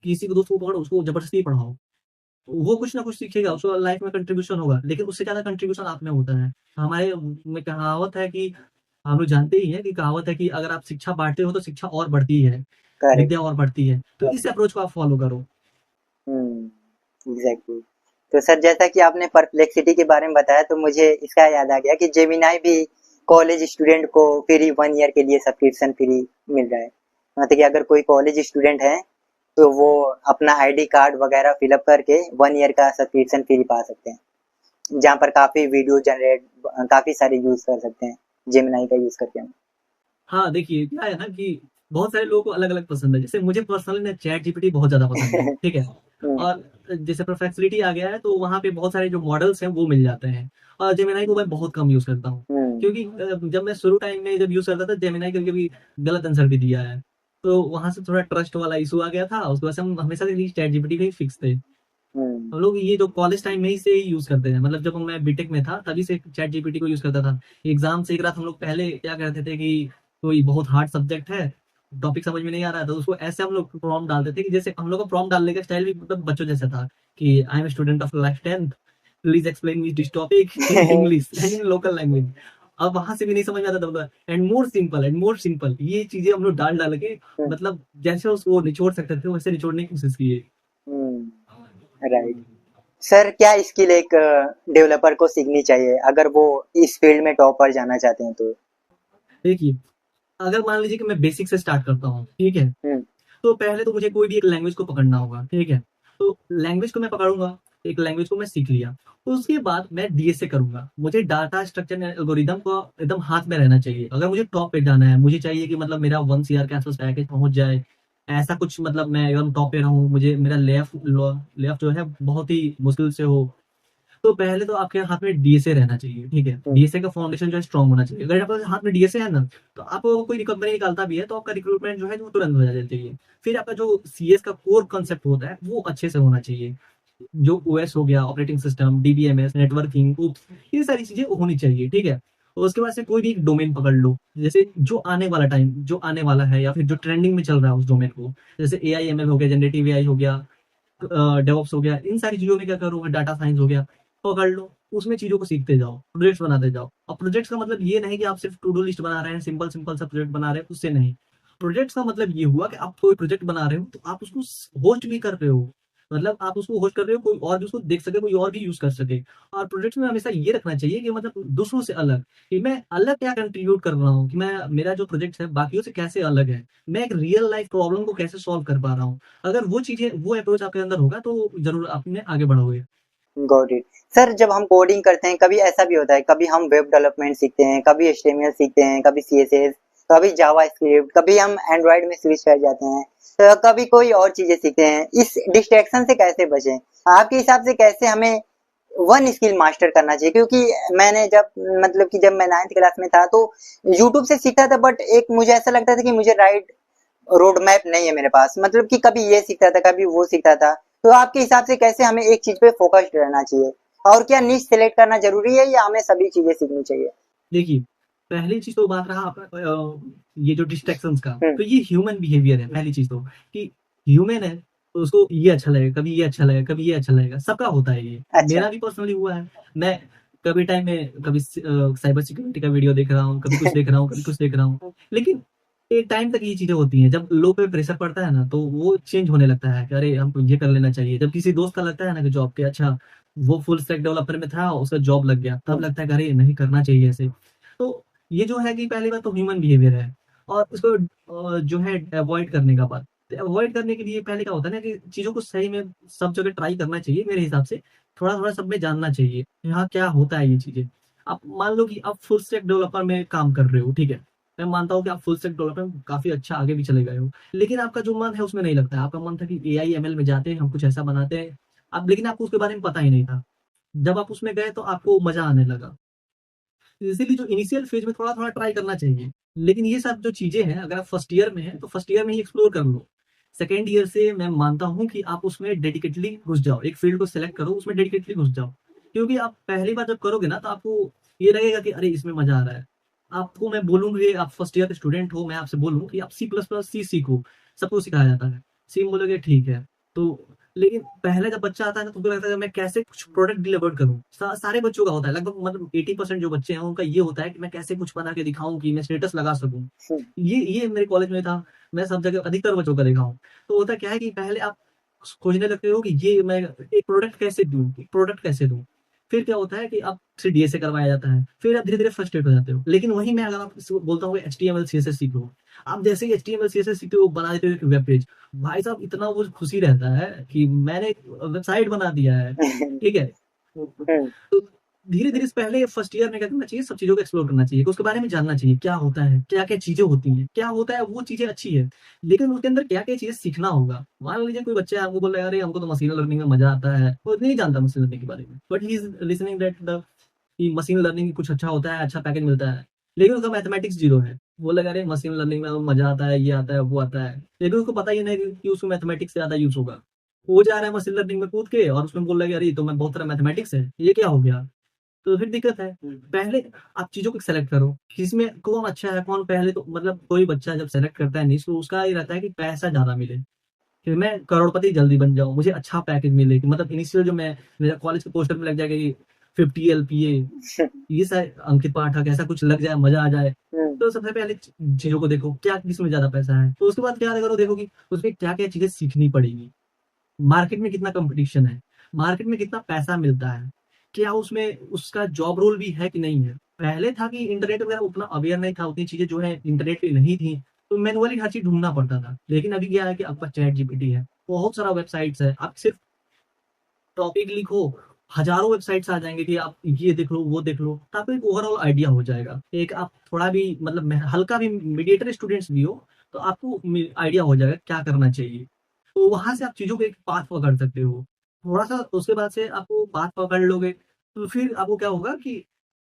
किसी को दोस्त को पकड़ो, उसको ज़बरदस्ती पढ़ाओ। वो कुछ ना कुछ सीखेगा, उसको लाइफ में कंट्रीब्यूशन होगा, लेकिन उससे ज़्यादा कंट्रीब्यूशन आप में होता है। हमारे में कहावत है कि हम लोग जानते ही हैं कि कहावत है कि अगर आप शिक्षा बाँटते हो तो शिक्षा और बढ़ती है, करेक्ट। विद्या और बढ़ती है। तो इस अप्रोच को आप फ़ॉलो करो। एग्जैक्टली। तो सर जैसा कि आपने परप्लेक्सिटी के बारे में बताया तो मुझे इसका याद आ गया कि जेमिनाई भी कॉलेज स्टूडेंट को फ्री 1 ईयर के लिए सब्सक्रिप्शन फ्री मिल रहा है। मतलब कि अगर कोई कॉलेज स्टूडेंट है तो वो अपना आईडी कार्ड वगैरह फिलअप करके 1 ईयर का सब्सक्रिप्शन फ्री पा सकते हैं, जहाँ पर काफ़ी वीडियो जनरेट काफ़ी सारे यूज़ कर सकते हैं जेमिनाई का यूज़ करके हम। हाँ, देखिए क्या है ना कि बहुत सारे लोगों को अलग-अलग पसंद है। जैसे मुझे पर्सनली ना चैट जीपीटी बहुत ज़्यादा पसंद है, ठीक है? हम्म, और जैसे परप्लेक्सिटी आ गया है तो वहाँ पे बहुत सारे जो मॉडल्स हैं वो मिल जाते हैं, और जेमिनी को मैं बहुत कम यूज़ करता हूँ। हम्म, क्योंकि जब मैं शुरू टाइम में जब यूज़ करता था, जेमिनी कभी-कभी गलत आंसर भी दिया है। तो वहाँ से थोड़ा ट्रस्ट वाला इश्यू आ गया था, उसकी वजह से हम हमेशा से ही चैट जीपीटी पे ही फिक्स थे। हम्म, हम लोग ये जो कॉलेज टाइम में ही से ही यूज़ करते हैं, मतलब जब मैं बीटेक में था तभी से चैट जीपीटी को यूज़ करता था। एग्ज़ाम से एक रात हम लोग पहले क्या करते थे कि कोई बहुत हार्ड सब्जेक्ट है, टॉपिक समझ में नहीं आ रहा है, तो उसको ऐसे हम लोग प्रॉम्प्ट डालते थे कि जैसे हम लोग का प्रॉम्प्ट डालने का स्टाइल भी मतलब बच्चों जैसा था कि I am student of class 10th, please explain me this topic in English and in local language. अब वहाँ से भी नहीं समझ में आता था, मतलब एंड मोर सिंपल ये चीज़ें हम लोग डाल-डाल के मतलब जैसे उसको निचोड़ सकते थे वैसे निचोड़ने की कोशिश किए। राइट। सर क्या स्किल एक डेवलपर को सीखनी चाहिए अगर वो इस फील्ड में टॉप पर जाना चाहते हैं तो? देखिए, अगर मान लीजिए कि मैं बेसिक से स्टार्ट करता हूँ, ठीक है? हम्म, तो पहले तो मुझे कोई भी एक लैंग्वेज को पकड़ना होगा, ठीक है? तो लैंग्वेज को मैं पकड़ूँगा, एक लैंग्वेज को मैं सीख लिया, तो उसके बाद मैं डीएसए करूँगा। मुझे डाटा स्ट्रक्चर एंड एल्गोरिदम को एकदम हाथ में रहना चाहिए। अगर मुझे टॉप पे जाना है, मुझे चाहिए कि मतलब मेरा 1 सीआर के आस-पास पैकेज पहुँच जाए, ऐसा कुछ मतलब मैं एकदम टॉप पे रहूँ, मुझे मेरा लेफ्ट जो है बहुत ही मुश्किल से हो, तो पहले तो आपके हाथ में डीएसए रहना चाहिए, ठीक है? हम्म, डीएसए का फाउंडेशन जो है स्ट्रॉन्ग होना चाहिए। अगर आपके हाथ में डीएसए है ना, तो आपको कोई कंपनी निकालता भी है, तो आपका रिक्रूटमेंट जो है वो तुरंत हो जाना चाहिए। फिर आपका जो सीएस का कोर कांसेप्ट होता है, वो अच्छे से होना चाहिए। जो ओएस हो गया, ऑपरेटिंग सिस्टम, डीबीएमएस, नेटवर्किंग, उप्स, ये सारी चीज़ें होनी चाहिए, ठीक है? तो उसके बाद से कोई भी एक डोमेन पकड़ लो, जैसे जो आने वाला है या फिर जो ट्रेंडिंग में चल रहा है उस डोमेन को। जैसे एआई, एमएल हो गया, जनरेटिव एआई हो गया, डेवऑप्स हो गया, इन सारी चीज़ों में क्या करूँगा, डाटा साइंस हो गया, पकड़ लो, उसमें चीज़ों को सीखते जाओ, प्रोजेक्ट्स बनाते जाओ। और प्रोजेक्ट्स का मतलब ये नहीं कि आप सिर्फ टू डू लिस्ट बना रहे हैं, सिंपल-सिंपल सा प्रोजेक्ट बना रहे हैं, उससे नहीं। प्रोजेक्ट्स का मतलब ये हुआ कि आप कोई प्रोजेक्ट बना रहे हो, तो आप उसको होस्ट भी कर रहे हो। मतलब आप उसको होस्ट कर रहे हो, कोई और भी उसको देख सके, कोई और भी यूज़ कर सके। और प्रोजेक्ट्स में हमेशा ये रखना चाहिए कि मतलब दूसरों से अलग, कि मैं अलग क्या कंट्रीब्यूट कर रहा हूँ, कि मैं मेरा जो प्रोजेक्ट है बाकियों से कैसे अलग है। मैं एक रियल लाइफ़ प्रॉब्लम को कैसे सॉल्व कर पा रहा हूँ। अगर वो चीज़ें, वो अप्रोच आपके अंदर होगा तो ज़रूर आप में आगे बढ़ोगे। Got it. सर जब हम कोडिंग करते हैं कभी ऐसा भी होता है, कभी हम वेब डेवलपमेंट सीखते हैं, कभी एचटीएमएल सीखते हैं, कभी सीएसएस, कभी जावा स्क्रिप्ट, कभी हम एंड्रॉइड में स्विच कर जाते हैं, तो कभी कोई और चीजें सीखते हैं। इस डिस्ट्रैक्शन से कैसे बचें? आपके हिसाब से कैसे हमें वन स्किल मास्टर करना चाहिए, क्योंकि मैंने जब मतलब कि जब मैं 9th क्लास में था तो यूट्यूब से सीखा था, बट एक मुझे ऐसा लगता था कि मुझे राइट रोड मैप नहीं है मेरे पास, मतलब कि कभी ये सीखता था कभी वो सीखता था। तो आपके हिसाब से कैसे हमें एक चीज पे फोकस्ड रहना चाहिए, और क्या निश सेलेक्ट करना जरूरी है या हमें सभी चीजें सीखनी चाहिए? देखिए, पहली चीज़ तो बात रहा आपका ये जो डिस्ट्रैक्शंस का, हम्म। तो ये ह्यूमन बिहेवियर है पहली चीज़ तो, कि ह्यूमन है, तो उसको ये अच्छा लगेगा, कभी ये अच्छा लगेगा, कभी ये अच्छा लगेगा, सबका होता है ये। अच्छा। मेरा भी पर्सनली हुआ है। मैं कभी टाइम में कभी साइबर सिक्योरिटी का वीडियो देख रहा हूँ, कभी कुछ देख रहा हूँ, कभी कुछ देख रहा हूँ। लेकिन एक टाइम तक ये चीज़ें होती हैं, जब लो पे प्रेशर पड़ता है ना, तो वो चेंज होने लगता है कि अरे हमको ये कर लेना चाहिए। जब किसी दोस्त का लगता है ना कि जॉब के अच्छा, वो फुल स्टैक डेवलपर में था, उसका जॉब लग गया, तब हम्म। लगता है कि अरे नहीं करना चाहिए ऐसे। तो ये जो है कि पहली बात तो ह्यूमन बिहेवियर है, और उसको जो है अवॉइड करने का बात। तो अवॉइड करने के लिए पहले क्या होता है ना कि चीज़ों को सही में सब जगह ट्राई करना चाहिए मेरे हिसाब से। थोड़ा-थोड़ा सब में जानना चाहिए, यहाँ क्या होता है ये चीज़ें। आप मान लो कि आप फुल स्टैक डेवलपर में काम कर रहे हो, ठीक है? मैं मानता हूँ कि आप फुल स्टैक डेवलपर में काफ़ी अच्छा आगे भी चले गए हो। लेकिन आपका जो मन है उसमें नहीं लगता है। आपका मन था कि एआई एमएल में जाते हैं, हम कुछ ऐसा बनाते हैं। अब लेकिन आपको उसके बारे में पता ही नहीं था। जब आप उसमें गए तो आपको मज़ा आने लगा। इसीलिए जो इनिशियल फेज में थोड़ा-थोड़ा ट्राई करना चाहिए। लेकिन ये सब जो चीज़ें हैं, अगर आप फर्स्ट ईयर में हैं, तो फर्स्ट ईयर में ही एक्सप्लोर कर लो। सेकंड ईयर से मैं मानता हूँ कि आप उसमें डेडिकेटली घुस जाओ। एक फील्ड को सेलेक्ट करो, उसमें डेडिकेटली घुस जाओ। क्योंकि आप पहली बार जब करोगे ना, तो आपको ये लगेगा कि अरे! इसमें मज़ा आ रहा है। आपको मैं बोलूँ कि आप फर्स्ट ईयर के स्टूडेंट हो, मैं आपसे बोलूँ कि आप सी प्लस प्लस, सी सीखो, सबको सिखाया जाता है। सी में बोलोगे ठीक है, तो लेकिन पहले जब बच्चा आता है ना, तो उनको लगता है कि मैं कैसे कुछ प्रोडक्ट डिलीवर करूँ। सारे बच्चों का होता है, लगभग मतलब 80% जो बच्चे हैं उनका ये होता है कि मैं कैसे कुछ बना के दिखाऊँ कि मैं स्टेटस लगा सकूँ। हम्म। ये मेरे कॉलेज में था, मैं सब जगह अधिकतर बच्चों का देखा हूँ। तो होता क्या है कि पहले आप खोजने लगते हो कि ये मैं एक प्रोडक्ट कैसे दूँ, एक प्रोडक्ट कैसे दूँ? फिर क्या होता है कि आप फिर डीएसए करवाया जाता है, फिर आप धीरे-धीरे फ्रस्ट्रेट हो जाते हो। लेकिन वहीं मैं अगर आपसे बोलता हूँ कि एचटीएमएल, सीएसएस सीखो। आप जैसे ही एचटीएमएल, सीएसएस सीखते हो, बना देते हो एक वेब पेज। भाई साहब इतना वो खुशी रहता है कि मैंने एक वेबसाइट बना दिया है, ठीक है? हम्म। तो धीरे-धीरे से पहले फर्स्ट ईयर में क्या करना चाहिए, सब चीज़ों को एक्सप्लोर करना चाहिए, कि उसके बारे में जानना चाहिए, क्या होता है, क्या-क्या चीज़ें होती हैं, क्या होता है वो चीज़ें अच्छी है, लेकिन उसके अंदर क्या-क्या चीज़ें सीखना होगा। मान लीजिए कोई बच्चा है आपको बोल रहा है, "अरे हमको तो मशीन लर्निंग में मज़ा आता है," वो नहीं जानता मशीन लर्निंग के बारे में, but he is listening that the कि मशीन लर्निंग कुछ अच्छा होता है, अच्छा पैकेज मिलता है, लेकिन उसका मैथमेटिक्स 0 है। वो लगा अरे मशीन लर्निंग में मज़ा आता है, ये आता है, वो आता है, लेकिन उसको पता ही नहीं कि उसको मैथमेटिक्स से ज़्यादा यूज़ होगा। वो जा रहा है मशीन लर्निंग में कूद के और उसमें बोल रहा है कि अरे ये तो मैं बहुत सारा मैथमेटिक्स है, ये क्या हो गया? तो फिर दिक्कत है। पहले आप चीज़ों को सेलेक्ट करो, किसमें कौन अच्छा है, कौन पहले तो मतलब कोई बच्चा जब सेलेक्ट करता है निश तो उसका ये रहता है कि पैसा ज़्यादा मिले, कि मैं करोड़पति जल्दी बन जाऊँ, मुझे अच्छा पैकेज मिले, कि मतलब इनिशियल जो मैं मेरा कॉलेज के पोस्टर पे लग जाएगा कि 50 एलपीए, ये सारे अंकित पाठक ऐसा कुछ लग जाए, मज़ा आ जाए। हम्म। तो सबसे पहले चीज़ों को देखो, क्या किसमें ज़्यादा पैसा है, तो उसके बाद क्या करो देखो कि उसमें क्या-क्या चीज़ें सीखनी पड़ेगी। मार्केट में कितना कंपटीशन है, मार्केट में कितना पैसा मिलता है, क्या उसमें उसका जॉब रोल भी है कि नहीं है। पहले था कि इंटरनेट वगैरह उतना अवेयर नहीं था, उतनी चीज़ें जो है इंटरनेट पे नहीं थी, तो मैनुअली हर चीज़ ढूँढना पड़ता था। लेकिन अभी क्या है कि आपका चैट जीपीटी है, बहुत सारा वेबसाइट्स है, आप सिर्फ टॉपिक लिखो, हज़ारों वेबसाइट्स आ जाएँगे कि आप ये देख लो, वो देख लो, तो आपको एक ओवरऑल आइडिया हो जाएगा। एक आप थोड़ा भी मतलब हल्का भी मीडिएटर स्टूडेंट्स भी हो, तो आपको आइडिया हो जाएगा क्या करना चाहिए। तो वहाँ से आप चीज़ों को एक पाथ पकड़ सकते हो। थोड़ा-सा उसके बाद से आपको पाथ पकड़ लोगे, तो फिर आपको क्या होगा कि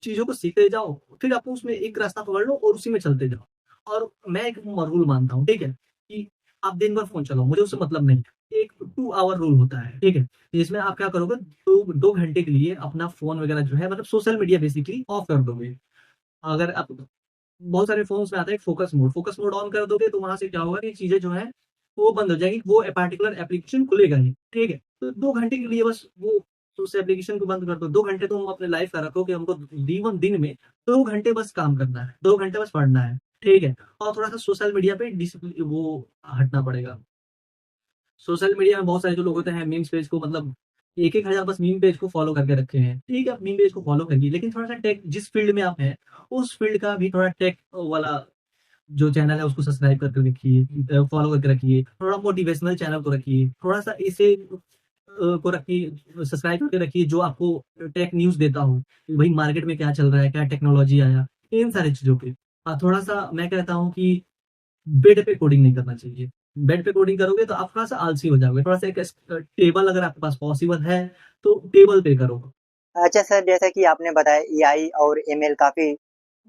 चीज़ों को सीखते जाओ, फिर आपको उसमें एक रास्ता पकड़ लो और उसी में चलते जाओ। और मैं एक रूल मानता हूँ, ठीक है? कि आप दिन भर फ़ोन चलाओ, मुझे उससे मतलब नहीं। एक 2 आवर रूल होता है, ठीक है? जिसमें आप क्या करोगे 2 घंटे के लिए अपना फ़ोन वगैरह जो है मतलब सोशल मीडिया बेसिकली ऑफ कर दोगे। अगर आप बहुत सारे फ़ोन्स में आता है फ़ोकस मोड ऑन कर दोगे तो वहाँ से क्या होगा कि चीज़ें जो हैं वो बंद हो जाएँगी, वो पार्टिकुलर एप्लीकेशन खुलेगा नहीं, ठीक है? तो 2 घंटे के लिए बस वो उस एप्लीकेशन को बंद कर दो, 2 घंटे तुम अपने लाइफ़ का रखो कि हमको जीवन दिन में 2 घंटे बस काम करना है, 2 घंटे बस पढ़ना है, ठीक है? और थोड़ा-सा सोशल मीडिया पे वो हटना पड़ेगा। सोशल मीडिया में बहुत सारे जो लोग होते हैं मीम्स पेज को मतलब 1-1 हज़ार बस मीम पेज को फ़ॉलो करके रखे हैं। ठीक है, आप मीम पेज को फ़ॉलो करिए, लेकिन थोड़ा-सा टेक जिस फ़ील्ड में आप हैं, उस फ़ील्ड का भी थोड़ा टेक वाला जो चैनल है उसको सब्सक्राइब करके रखिए, फ़ॉलो करके रखिए। थोड़ा मोटिवेशनल चैनल को रखिए, थोड़ा-सा इसे को रखिए, सब्सक्राइब करके रखिए जो आपको टेक न्यूज़ देता हो, कि भाई मार्केट में क्या चल रहा है, क्या टेक्नोलॉजी आया, इन सारी चीज़ों पे। थोड़ा-सा मैं कहता हूँ कि बेड पे कोडिंग नहीं करना चाहिए। बेड पे कोडिंग करोगे तो आप थोड़ा-सा आलसी हो जाओगे। थोड़ा-सा एक टेबल अगर आपके पास पॉसिबल है, तो टेबल पे करो। अच्छा सर, जैसा कि आपने बताया एआई और एमएल काफ़ी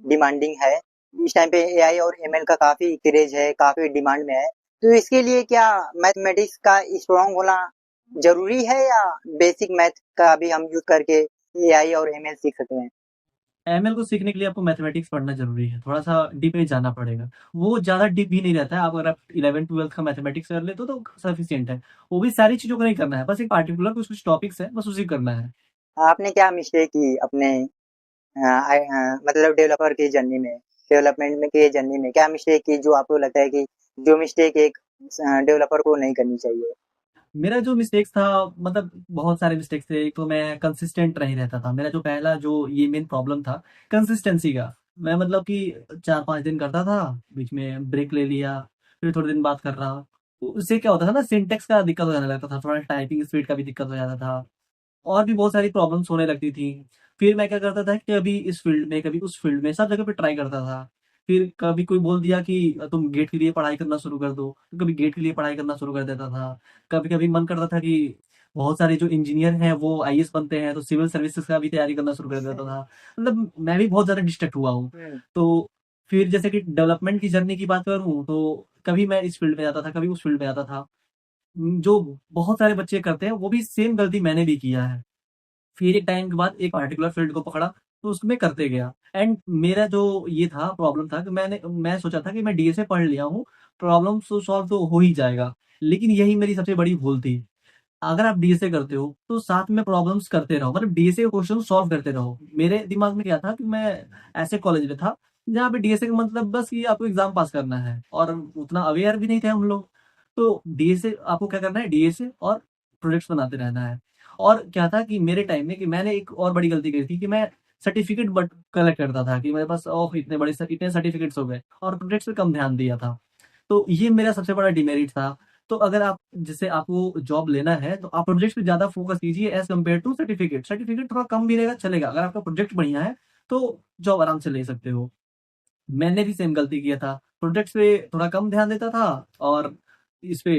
डिमांडिंग है। इस टाइम पे एआई और एमएल का काफ़ी क्रेज़ है, काफ़ी डिमांड में है। तो इसके लिए क्या मैथमेटिक्स का स्ट्रॉन्ग होना ज़रूरी है, या बेसिक मैथ का भी हम यूज़ करके एआई और एमएल सीख सकते हैं? एमएल को सीखने के लिए आपको मैथमेटिक्स पढ़ना ज़रूरी है, थोड़ा-सा डीप में जाना पड़ेगा। वो ज़्यादा डीप भी नहीं रहता है, आप अगर आप 11th-12th का मैथमेटिक्स कर लेते हो तो सफिशिएंट है। वो भी सारी चीज़ों को नहीं करना है, बस एक पार्टिकुलर कुछ-कुछ टॉपिक्स हैं, बस उसी को करना है। आपने क्या मिस्टेक की अपने मतलब डेवलपर की जर्नी में, डेवलपमेंट में की जर्नी में क्या मिस्टेक की जो आपको लगता है कि जो मिस्टेक एक डेवलपर को नहीं करनी चाहिए? मेरा जो मिस्टेक्स था मतलब बहुत सारे मिस्टेक्स थे। एक तो मैं कंसिस्टेंट नहीं रहता था। मेरा जो पहला जो ये मेन प्रॉब्लम था कंसिस्टेंसी का। मैं मतलब कि 4-5 दिन करता था, बीच में ब्रेक ले लिया, फिर थोड़े दिन बाद कर रहा। तो उससे क्या होता था ना सिंटैक्स का दिक्कत हो जाने लगता था, थोड़ा टाइपिंग स्पीड का भी दिक्कत हो जाता था और भी बहुत सारी प्रॉब्लम्स होने लगती थी। फिर मैं क्या करता था कि कभी इस फील्ड में, कभी उस फील्ड में, सब जगह पे ट्राई करता था। फिर कभी कोई बोल दिया कि तुम गेट के लिए पढ़ाई करना शुरू कर दो, तो कभी गेट के लिए पढ़ाई करना शुरू कर देता था। कभी-कभी मन करता था कि बहुत सारे जो इंजीनियर हैं वो आईएएस बनते हैं, तो सिविल सर्विसेज़ का भी तैयारी करना शुरू कर देता था। मतलब मैं भी बहुत ज़्यादा डिस्ट्रैक्ट हुआ हूँ। हुँ। तो फिर जैसे कि डेवलपमेंट की जर्नी की बात करूँ, तो कभी मैं इस फील्ड में जाता था, कभी उस फील्ड में जाता था। जो बहुत सारे बच्चे करते हैं, वो भी सेम गलती मैंने भी किया है। फिर एक टाइम के बाद एक पार्टिकुलर फील्ड को पकड़ा, तो उसमें करते गया एंड मेरा जो ये था प्रॉब्लम था कि मैं सोचा था कि मैं डीएसए पढ़ लिया हूँ, प्रॉब्लम तो सॉल्व तो हो ही जाएगा। लेकिन यही मेरी सबसे बड़ी भूल थी। अगर आप डीएसए करते हो, तो साथ में प्रॉब्लम्स करते रहो, मतलब डीएसए के क्वेश्चन सॉल्व करते रहो। मेरे दिमाग में क्या था कि मैं ऐसे कॉलेज में था, जहाँ पे डीएसए का मतलब बस ये आपको एग्ज़ाम पास करना है और उतना अवेयर भी नहीं थे हम लोग। तो डीएसए आपको क्या करना है, डीएसए और प्रोजेक्ट्स बनाते रहना है। और क्या था कि मेरे टाइम में कि मैंने एक और बड़ी गलती करी थी कि मैं सर्टिफ़िकेट बट कलेक्ट करता था कि मेरे पास ओह! इतने सर्टिफ़िकेट्स हो गए और प्रोजेक्ट्स पे कम ध्यान दिया था। तो ये मेरा सबसे बड़ा डिमेरिट था। तो अगर आप जैसे आपको जॉब लेना है, तो आप प्रोजेक्ट्स पे ज़्यादा फ़ोकस कीजिए as compare to certificate. Certificate थोड़ा कम भी रहेगा चलेगा, अगर आपका प्रोजेक्ट बढ़िया है, तो जॉब आराम से ले सकते हो। मैंने भी सेम गलती किया था। प्रोजेक्ट्स पे थोड़ा कम ध्यान देता था और इस पे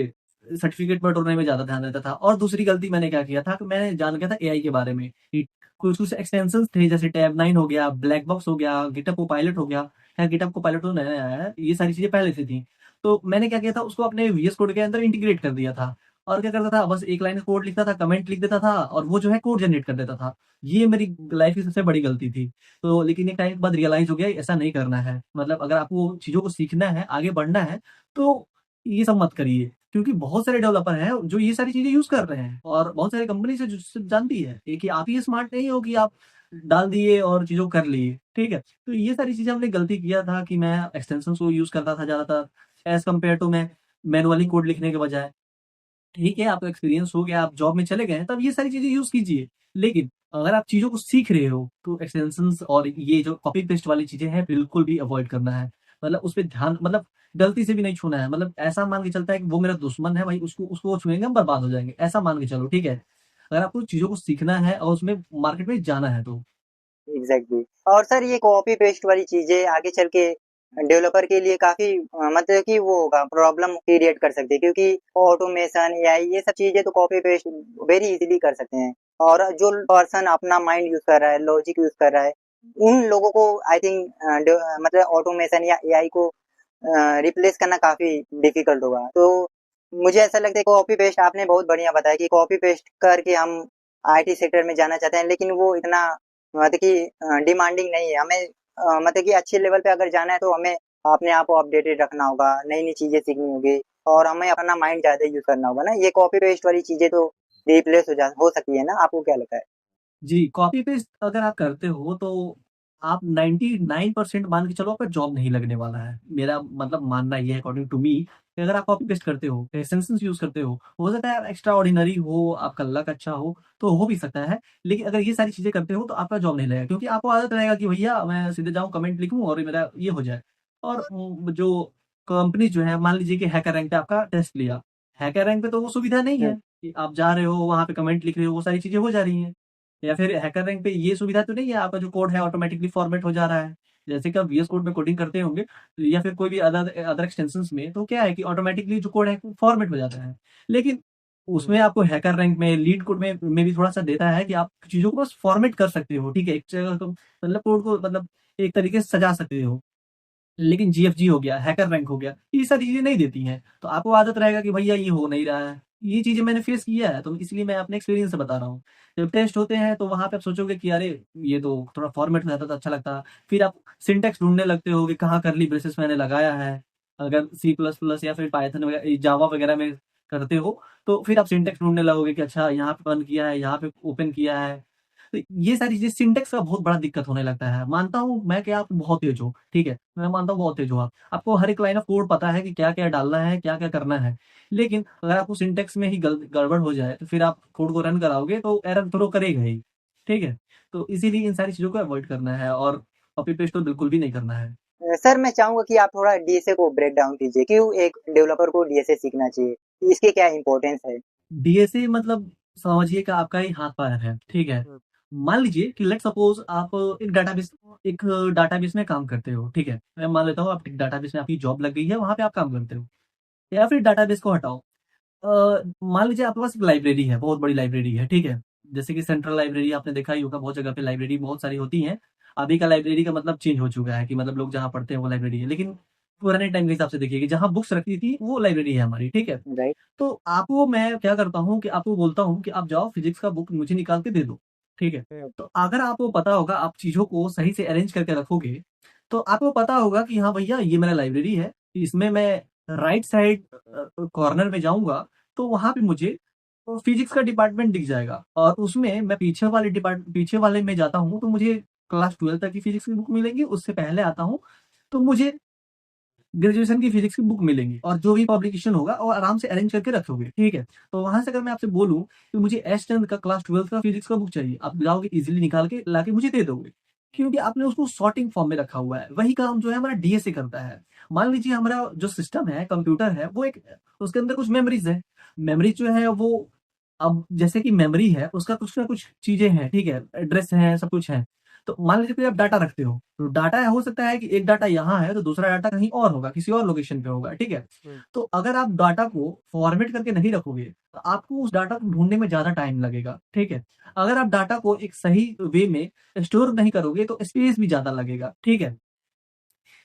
सर्टिफ़िकेट बटोरने में ज़्यादा ध्यान देता था। और दूसरी गलती मैंने क्या किया था कि मैंने जान गया था एआई के बारे में कि कुछ-कुछ एक्सटेंशंस थे जैसे टैब 9 हो गया, ब्लैक बॉक्स हो गया, गिटहब कोपायलट हो गया। खैर गिटहब कोपायलट तो नया आया है, ये सारी चीज़ें पहले से थी। तो मैंने क्या किया था उसको अपने वीएस कोड के अंदर इंटीग्रेट कर दिया था। और क्या करता था बस एक लाइन कोड लिखता था, कमेंट लिख देता था और वो जो है कोड जनरेट कर देता था। ये मेरी लाइफ़ की सबसे बड़ी गलती थी। तो लेकिन एक टाइम के बाद रियलाइज़ हो गया ऐसा नहीं करना है। मतलब अगर आपको चीज़ों को सीखना है, आगे बढ़ना है, तो ये सब मत करिए। क्योंकि बहुत सारे डेवलपर हैं जो ये सारी चीज़ें यूज़ कर रहे हैं और बहुत सारी कंपनीज़ है जो सिर्फ़ जानती है। एक ही आप ही स्मार्ट नहीं हो कि आप डाल दिए और चीज़ों को कर लिए, ठीक है? तो ये सारी चीज़ें हमने गलती किया था कि मैं एक्सटेंशंस को यूज़ करता था ज़्यादातर एज़ कम्पेयर टू मैं मैनुअली कोड लिखने के बजाय। ठीक है, आपका एक्सपीरियंस हो गया, आप जॉब में चले गए हैं, तब ये सारी चीज़ें यूज़ कीजिए। लेकिन अगर आप चीज़ों को सीख रहे हो, तो एक्सटेंशंस और ये जो कॉपी पेस्ट वाली चीज़ें हैं, बिल्कुल भी अवॉइड करना है। मतलब उस पे ध्यान मतलब गलती से भी नहीं छूना है। मतलब ऐसा मान के चलता है कि वो मेरा दुश्मन है भाई, उसको उसको छुएँगे हम बर्बाद हो जाएँगे, ऐसा मान के चलो, ठीक है? अगर आपको चीज़ों को सीखना है और उसमें मार्केट में जाना है तो। एग्ज़ैक्टली। और सर ये कॉपी पेस्ट वाली चीज़ें आगे चल के डेवलपर के लिए काफ़ी मतलब कि वो होगा, प्रॉब्लम क्रिएट कर सकती है, क्योंकि ऑटोमेशन, एआई ये सब चीज़ें तो कॉपी पेस्ट वेरी इज़िली कर सकते हैं। और जो पर्सन अपना माइंड यूज़ कर रहा है, लॉजिक यूज़ कर रहा है, उन लोगों को आई थिंक मतलब ऑटोमेशन या एआई को रिप्लेस करना काफ़ी डिफ़िकल्ट होगा। तो मुझे ऐसा लगता है कॉपी पेस्ट आपने बहुत बढ़िया बताया कि कॉपी पेस्ट करके हम आईटी सेक्टर में जाना चाहते हैं, लेकिन वो इतना मतलब कि डिमांडिंग नहीं है। हमें मतलब कि अच्छे लेवल पे अगर जाना है तो हमें अपने आप को अपडेटेड रखना होगा, नई-नई चीज़ें सीखनी होगी और हमें अपना माइंड ज़्यादा यूज़ करना होगा ना। ये कॉपी पेस्ट वाली चीज़ें तो रिप्लेस हो सकती है ना, आपको क्या लगता है? जी, कॉपी पेस्ट अगर आप करते हो तो आप 99% मान के चलो आपका जॉब नहीं लगने वाला है। मेरा मतलब मानना ये है अकॉर्डिंग टू मी कि अगर आप कॉपी पेस्ट करते हो, एक्सटेंशंस यूज़ करते हो सकता है आप एक्स्ट्रा ऑर्डिनरी हो, आपका लक अच्छा हो हो भी सकता है। लेकिन अगर ये सारी चीज़ें करते हो तो आपका जॉब नहीं लगेगा क्योंकि आपको आदत रहेगा कि भैया मैं सीधे जाऊँ कमेंट लिखूँ और मेरा ये हो जाए। और जो कंपनी जो है मान लीजिए कि हैकर रैंक पे आपका टेस्ट लिया। हैकर रैंक पे तो वो सुविधा नहीं हुँ, है कि आप जा रहे हो, वहाँ पे कमेंट लिख रहे हो, वो सारी चीज़ें हो जा रही हैं। या फिर हैकर रैंक पे ये सुविधा तो नहीं है आपका जो कोड है ऑटोमैटिकली फॉर्मेट हो जा रहा है। जैसे कि आप वीएस कोड में कोडिंग करते होंगे या फिर कोई भी अदर अदर एक्सटेंशंस में तो क्या है कि ऑटोमैटिकली जो कोड है वो फॉर्मेट हो जाता है। लेकिन उसमें आपको हैकर रैंक में, लीड कोड में भी थोड़ा सा देता है कि आप चीजों को बस फॉर्मेट कर सकते हो, ठीक है, एक जगह को मतलब कोड को मतलब एक तरीके से सजा सकते हो। लेकिन जीएफजी हो गया, हैकर रैंक हो गया, ये सारी चीजें नहीं देती हैं, तो आपको आदत रहेगा कि भैया ये हो नहीं रहा है। ये चीजें मैंने फेस किया है, तो इसलिए मैं अपने एक्सपीरियंस से बता रहा हूँ। जब टेस्ट होते हैं तो वहां पे आप सोचोगे कि अरे ये तो थोड़ा फॉर्मेट रहता तो अच्छा लगता। फिर आप सिंटेक्स ढूंढने लगते हो कि कहाँ करली ब्रेसेस मैंने लगाया है। अगर सी प्लस प्लस या फिर पाइथन वगैरह जावा वगैरह में करते हो, तो फिर आप सिंटेक्स ढूंढने लगोगे कि अच्छा यहाँ पे बंद किया है, यहाँ पे ओपन किया है। तो ये सारी चीजें सिंटेक्स का बहुत बड़ा दिक्कत होने लगता है। मानता हूँ मैं कि आप बहुत तेज हो, ठीक है, मैं मानता हूँ बहुत तेज हो आप, आपको हर एक लाइन ऑफ कोड पता है कि क्या क्या डालना है, क्या क्या करना है। लेकिन अगर आपको सिंटेक्स में ही गड़बड़ हो जाए तो फिर आप कोड को रन कराओगे तो एरर थ्रो करेगा ही। ठीक है, तो इसीलिए इन सारी चीजों को अवॉइड करना है, और कॉपी पेस्ट तो बिल्कुल भी नहीं करना है। सर मैं चाहूंगा कि आप थोड़ा डीएसए को ब्रेक डाउन कीजिए, क्यों एक डेवलपर को डीएसए सीखना चाहिए, इसके क्या इंपॉर्टेंस है। डीएसए मतलब समझिए कि आपका ही हाथ पैर है, ठीक है। मान लीजिए कि लेट सपोज आप एक डाटाबेस में काम करते हो, ठीक है, मैं मान लेता हूँ आप एक डाटाबेस में आपकी जॉब लग गई है, वहां पे आप काम करते हो। या फिर डाटाबेस को हटाओ, मान लीजिए आपके पास एक लाइब्रेरी है, बहुत बड़ी लाइब्रेरी है, ठीक है। जैसे कि सेंट्रल लाइब्रेरी आपने देखा ही होगा, बहुत जगह पे लाइब्रेरी बहुत सारी होती हैं। अभी का लाइब्रेरी का मतलब चेंज हो चुका है कि मतलब लोग जहाँ पढ़ते हैं वो लाइब्रेरी है, लेकिन पुराने टाइम के हिसाब से देखिए कि जहाँ बुक्स रखती थी वो लाइब्रेरी है हमारी, ठीक है। राइट। तो आपको मैं क्या करता हूँ कि आपको बोलता हूँ कि आप जाओ फिजिक्स का बुक मुझे निकाल के दे दो, ठीक है। तो अगर आपको पता होगा, आप चीजों को सही से अरेंज करके रखोगे, तो आपको पता होगा कि हाँ भैया ये मेरा लाइब्रेरी है, इसमें मैं राइट साइड कॉर्नर में जाऊंगा तो वहां पे मुझे फिजिक्स का डिपार्टमेंट दिख जाएगा, और उसमें मैं पीछे वाले में जाता हूँ तो मुझे क्लास 12 तक की फिजिक्स की बुक मिलेंगी, उससे पहले आता हूँ तो मुझे ग्रेजुएशन की फिजिक्स की बुक मिलेंगी, और जो भी पब्लिकेशन होगा और आराम से अरेंज करके रखोगे, ठीक है। तो वहां से अगर मैं आपसे बोलूं कि मुझे एस टेंथ का क्लास 12 का फिजिक्स का बुक चाहिए, आप जाओगे इजीली निकाल के लाके मुझे दे दोगे, क्योंकि आपने उसको सॉर्टिंग फॉर्म में रखा हुआ है। वही काम जो है हमारा डीएसए करता है। मान लीजिए हमारा जो सिस्टम है, कंप्यूटर है, वो एक उसके अंदर कुछ मेमोरीज है। मेमोरी जो है वो, अब जैसे कि मेमोरी है उसका कुछ ना कुछ चीजें हैं, ठीक है, एड्रेस है, सब कुछ है। तो मान लीजिए कोई आप डाटा रखते हो, तो डाटा हो सकता है कि एक डाटा यहाँ है तो दूसरा डाटा कहीं और होगा, किसी और लोकेशन पे होगा, ठीक है। तो अगर आप डाटा को फॉर्मेट करके नहीं रखोगे तो आपको उस डाटा को ढूंढने में ज्यादा टाइम लगेगा, ठीक है। अगर आप डाटा को एक सही वे में स्टोर नहीं करोगे तो स्पेस भी ज्यादा लगेगा, ठीक है।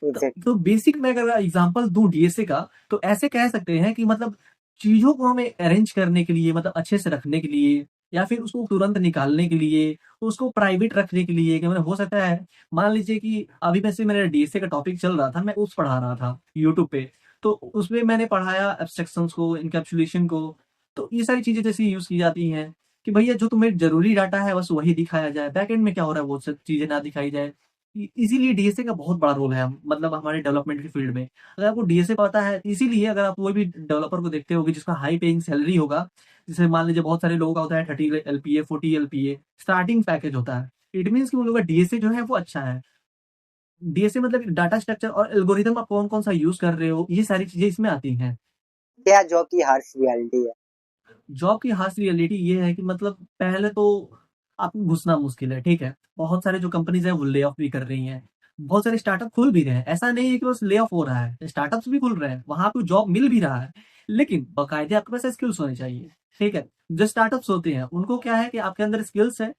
एग्जैक्टली। तो बेसिक मैं अगर एग्जांपल दूं डीएसए का, तो ऐसे कह सकते हैं कि मतलब चीजों को हमें अरेंज करने के लिए, मतलब अच्छे से रखने के लिए, या फिर उसको तुरंत निकालने के लिए, उसको प्राइवेट रखने के लिए, कि मतलब हो सकता है मान लीजिए कि अभी वैसे मेरा डीएसए का टॉपिक चल रहा था, मैं उस पढ़ा रहा था यूट्यूब पे। तो उसमें मैंने पढ़ाया एब्स्ट्रैक्शंस को, इनकैप्सुलेशन को। तो ये सारी चीजें जैसे यूज की जाती हैं कि भैया जो तुम्हें जरूरी डाटा है बस वही दिखाया जाए, बैकएंड में क्या हो रहा है वो सब चीजें ना दिखाई जाए। इसीलिए डीएसए का बहुत बड़ा रोल है मतलब हमारे डेवलपमेंट की फील्ड में। अगर आपको डीएसए पता है, इसीलिए अगर आप कोई भी डेवलपर को देखते होगे जिसका हाई पेइंग सैलरी होगा, जैसे मान लीजिए बहुत सारे लोगों का होता है 30 LPA 40 LPA स्टार्टिंग पैकेज होता है, इट मीन कि उन लोगों का डीएसए जो है वो अच्छा है। डीएसए मतलब डाटा स्ट्रक्चर और एल्गोरिदम आप कौन कौन सा यूज कर रहे हो, ये सारी चीजें इसमें आती हैं। क्या जॉब की हार्श रियलिटी है। जॉब की हार्श रियलिटी ये है कि मतलब पहले तो आपको घुसना मुश्किल है, ठीक है। बहुत सारे जो कंपनीज है वो ले ऑफ भी कर रही हैं, बहुत सारे स्टार्टअप खुल भी रहे हैं, ऐसा नहीं है कि बस ले ऑफ हो रहा है, स्टार्टअप्स भी खुल रहे हैं, वहां पे जॉब मिल भी रहा है। लेकिन बाकायदे आपके पास स्किल्स होने चाहिए, ठीक है। जो स्टार्टअप्स होते हैं उनको क्या है कि आपके अंदर स्किल्स है,